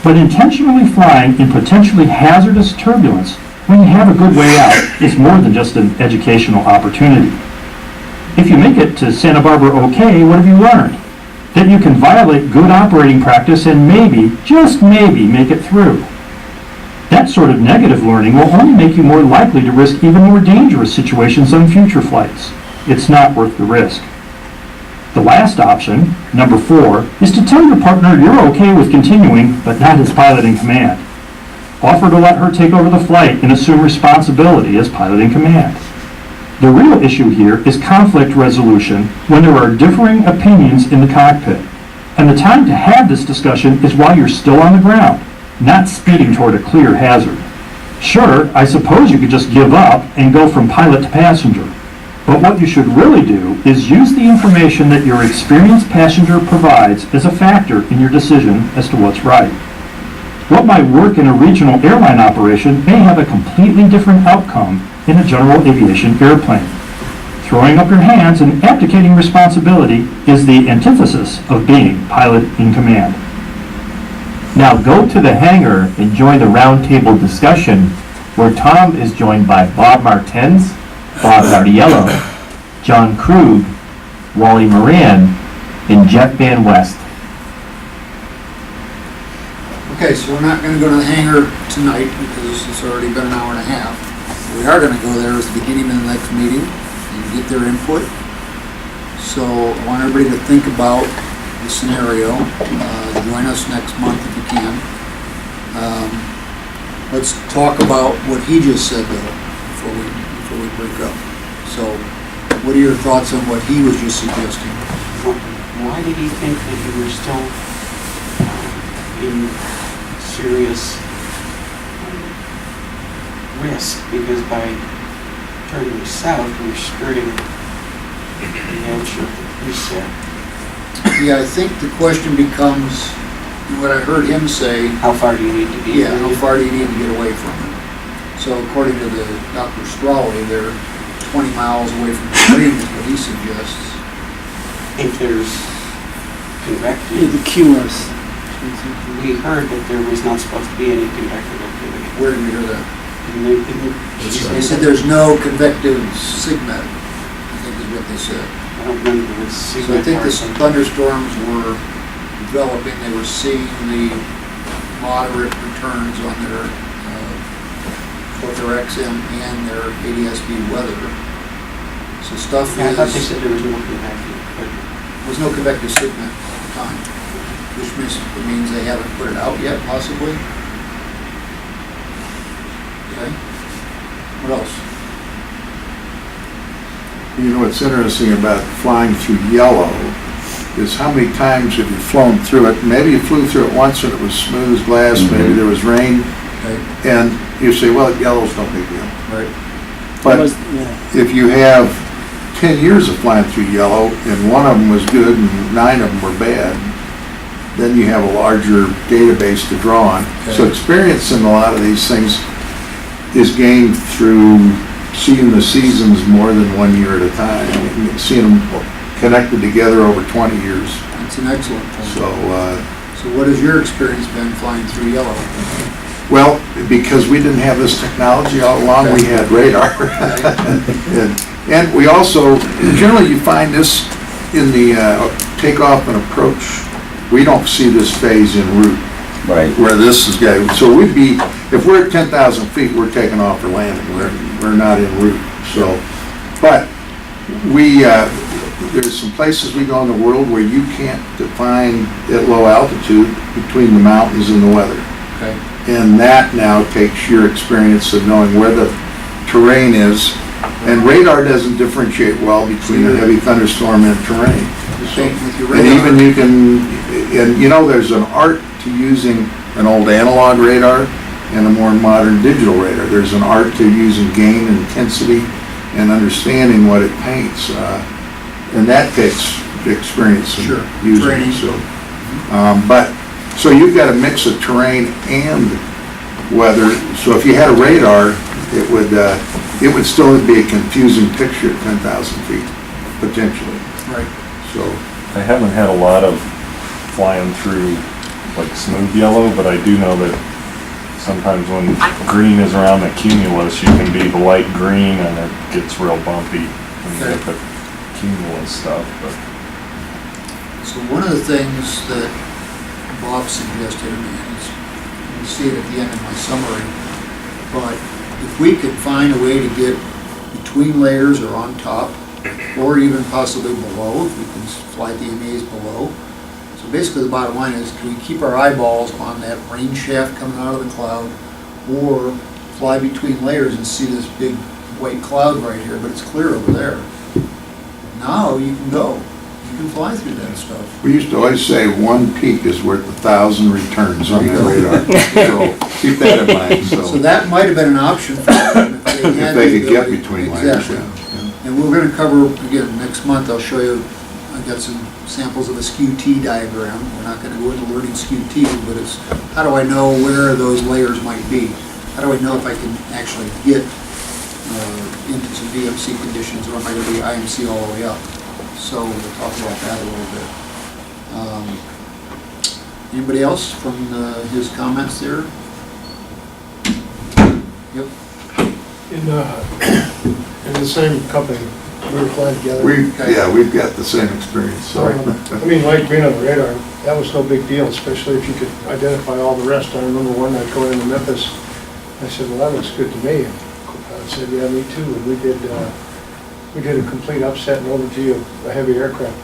P: But intentionally flying in potentially hazardous turbulence when you have a good way out is more than just an educational opportunity. If you make it to Santa Barbara okay, what have you learned? That you can violate good operating practice and maybe, just maybe, make it through. That sort of negative learning will only make you more likely to risk even more dangerous situations on future flights. It's not worth the risk. The last option, number 4, is to tell your partner you're okay with continuing, but not as pilot in command. Offer to let her take over the flight and assume responsibility as pilot in command. The real issue here is conflict resolution when there are differing opinions in the cockpit. And the time to have this discussion is while you're still on the ground, not speeding toward a clear hazard. Sure, I suppose you could just give up and go from pilot to passenger. But what you should really do is use the information that your experienced passenger provides as a factor in your decision as to what's right. What might work in a regional airline operation may have a completely different outcome in a general aviation airplane. Throwing up your hands and abdicating responsibility is the antithesis of being pilot in command.
Q: Now go to the hangar and join the roundtable discussion where Tom is joined by Bob Martens, Bob Nardiello, John Krug, Wally Moran, and Jeff Van West.
A: Okay, so we're not gonna go to the hangar tonight because it's already been an hour and a half. We are gonna go there at the beginning of the next meeting and get their input. So I want everybody to think about the scenario. Join us next month if you can. Let's talk about what he just said though, before we break up. So, what are your thoughts on what he was just suggesting?
M: Why did he think that you were still in serious risk? Because by turning south, you're skirting the edge of the preset.
A: Yeah, I think the question becomes, what I heard him say.
M: How far do you need to be?
A: Yeah, how far do you need to get away from it? So according to the Dr. Strawley, they're 20 miles away from the ring is what he suggests.
M: If there's
C: Yeah,
M: convective,
C: the QS.
M: we heard that there was not supposed to be any convective activity.
A: Where did we hear that?
M: And
A: They said there's no convective sigma, I think is what they said.
M: I don't remember the
A: So I
M: sigma
A: think the
M: part.
A: thunderstorms were developing, they were seeing the moderate returns on their, both their XM and their ADS-B weather. So stuff
M: Yeah, I thought they
A: is,
M: said there was no convective, but
A: there was no convective sigma at the time, which means they haven't put it out yet, possibly. Okay. What else?
B: You know, what's interesting about flying through yellow is how many times have you flown through it? Maybe you flew through it once and it was smooth as glass, maybe there was rain,
A: Okay.
B: and you say, well, yellow's no big deal.
A: Right.
B: But
C: Yeah.
B: if you have 10 years of flying through yellow and one of them was good and 9 of them were bad, then you have a larger database to draw on. So
A: Okay.
B: experience in a lot of these things is gained through seeing the seasons more than 1 year at a time, seeing them connected together over 20 years.
A: That's an excellent point.
B: So,
A: So what has your experience been flying through yellow?
B: well, because we didn't have this technology all along, we had radar. And we also, generally you find this in the takeoff and approach. We don't see this phase en route.
K: Right.
B: Where this is going. So we'd be, if we're at 10,000 feet, we're taking off or landing. We're not en route. So, but we, there's some places we go in the world where you can't define at low altitude between the mountains and the weather.
A: Okay.
B: And that now takes your experience of knowing where the terrain is. And radar doesn't differentiate well between a heavy thunderstorm and terrain.
A: Same with your
B: And
A: radar.
B: even you can, and you know, there's an art to using an old analog radar and a more modern digital radar. There's an art to using gain and intensity and understanding what it paints. And that takes experience in
A: Sure.
B: using
A: Training.
B: it. So, but, so you've got a mix of terrain and weather. So if you had a radar, it would still be a confusing picture at 10,000 feet, potentially.
A: Right.
B: So,
G: I haven't had a lot of flying through like smooth yellow, but I do know that sometimes when green is around the cumulus, you can be the light green and it gets real bumpy when you get the cumulus stuff. But
A: So one of the things that Bob suggested, and you can see it at the end of my summary, but if we could find a way to get between layers or on top, or even possibly below, if we can fly the MEAs below. So basically the bottom line is, can we keep our eyeballs on that rain shaft coming out of the cloud, or fly between layers and see this big white cloud right here, but it's clear over there. Now you can go. You can fly through that stuff.
B: we used to always say one peak is worth 1,000 returns on the radar. So keep that in mind.
A: So that might have been an option for them if they had
B: If they
A: the
B: could get
A: ability.
B: between layers,
A: Exactly.
B: yeah.
A: And we're gonna cover, again, next month, I'll show you, I got some samples of a skew T diagram. We're not gonna go into learning skew T, but it's, how do I know where those layers might be? How do I know if I can actually get into some DMC conditions, or am I gonna be IMC all the way up? So we'll talk about that a little bit. Anybody else from his comments there? Yep.
N: In the same company, we were flying together.
B: We've got the same experience, sorry.
N: I mean, like being on the radar, that was no big deal, especially if you could identify all the rest. I remember one night going into Memphis, I said, well, that looks good to me. And co-pilot said, yeah, me too. And we did a complete upset and overview of a heavy aircraft.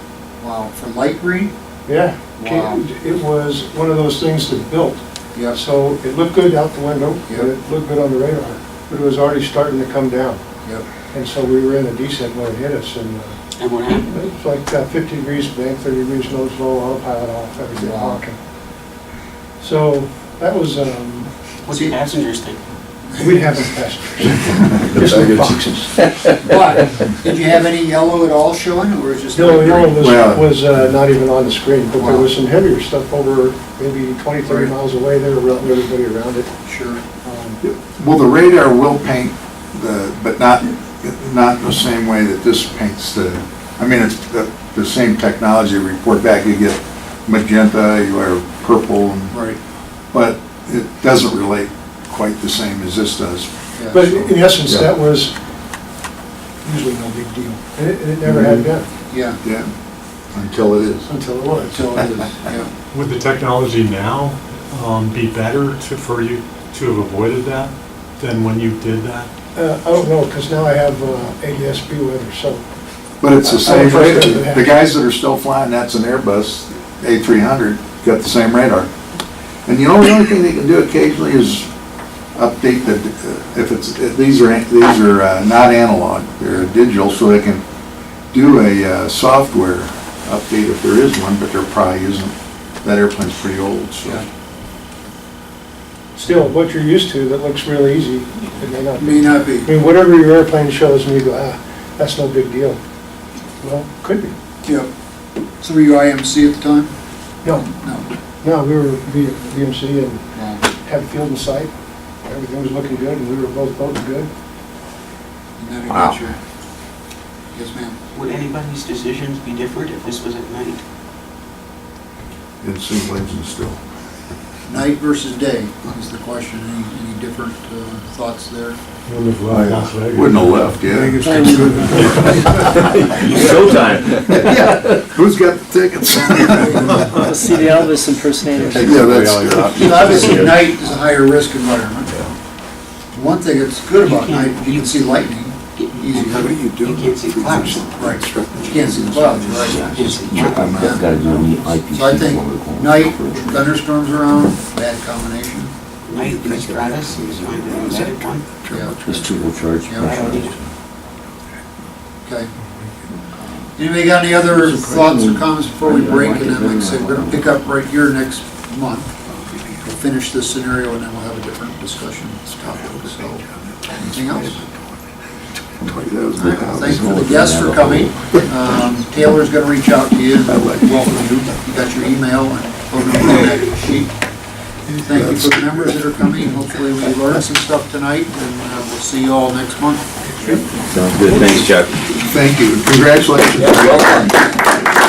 A: Wow, from light green?
N: Yeah.
A: Wow.
N: It was one of those things that built.
A: Yeah.
N: So it looked good out the window,
A: Yep.
N: and it looked good on the radar, but it was already starting to come down.
A: Yep.
N: And so we were in a descent when it hit us, and
M: And what happened?
N: it was like 50 degrees bank, 30 degrees nose low, autopilot off, everything
A: Wow.
N: honking. So that was,
M: What's the passengers think?
N: we haven't passengers. Just the boxes.
A: But, did you have any yellow at all showing, or was it just?
N: No,
A: light
N: yellow
A: green?
N: was not even on the screen, but there
A: Wow.
N: was some heavier stuff over maybe 20, 30
A: Right.
N: miles away there, around everybody around it.
A: Sure.
B: Well, the radar will paint but not the same way that this paints I mean, it's the same technology report back. You get magenta, you are purple,
A: Right.
B: but it doesn't relate quite the same as this does.
A: Yeah,
N: But
A: so-
N: in essence,
B: Yeah.
N: that was usually no big deal. And it never had been
A: Yeah,
B: Yeah, until it is.
N: until it was.
A: until it is, yeah.
O: Would the technology now be better for you to have avoided that than when you did that?
N: I don't know, because now I have ADS-B weather, so.
B: But it's the same
N: I would
B: radar.
N: trust it to have-
B: The guys that are still flying, that's an Airbus A300, got the same radar. And the only thing they can do occasionally is update the, these are not analog, they're digital, so they can do a software update if there is one, but there probably isn't. That airplane's pretty old, so.
A: Yeah.
N: Still, what you're used to that looks real easy, it may not be.
A: May not be.
N: I mean, whatever your airplane shows and you go, that's no big deal. Well, could be.
A: Yep. So were you IMC at the time?
N: No,
A: No.
N: no, we were VMC and
A: Wow.
N: had field in sight. Everything was looking good and we were both good.
A: And then it
K: Wow.
A: got your, yes, ma'am.
M: Would anybody's decisions be different if this was at night?
B: It's same legend still.
A: Night versus day is the question. Any different thoughts there?
O: Wouldn't have left Las Vegas.
B: Wouldn't have left,
K: Showtime.
B: Yeah, who's got the tickets?
C: Let's see the Elvis impersonators.
B: Yeah, that's
A: So obviously, night is a higher risk environment. One thing that's good about night, you can see lightning easier.
B: What are you doing?
M: You can't see the clouds.
A: Right. You can't see the clouds, right?
K: I've got to do an IPC.
A: So I think night, thunderstorms around, bad combination.
M: Night, the Stratus is fine, is that one?
A: Yeah.
K: This turbocharged
A: Yeah.
K: pressure.
A: Okay. Anybody got any other thoughts or comments before we break? And then, like I said, we're gonna pick up right here next month. We'll finish this scenario and then we'll have a different discussion topic. So, anything else? All right, well, thanks for the guests for coming. Taylor's gonna reach out to you and welcome you. You got your email and contact sheet. Thank you for the members that are coming. Hopefully we learned some stuff tonight and we'll see you all next month.
K: Sounds good. Thanks, Chuck.
B: Thank you. Congratulations.
K: Yeah, well done.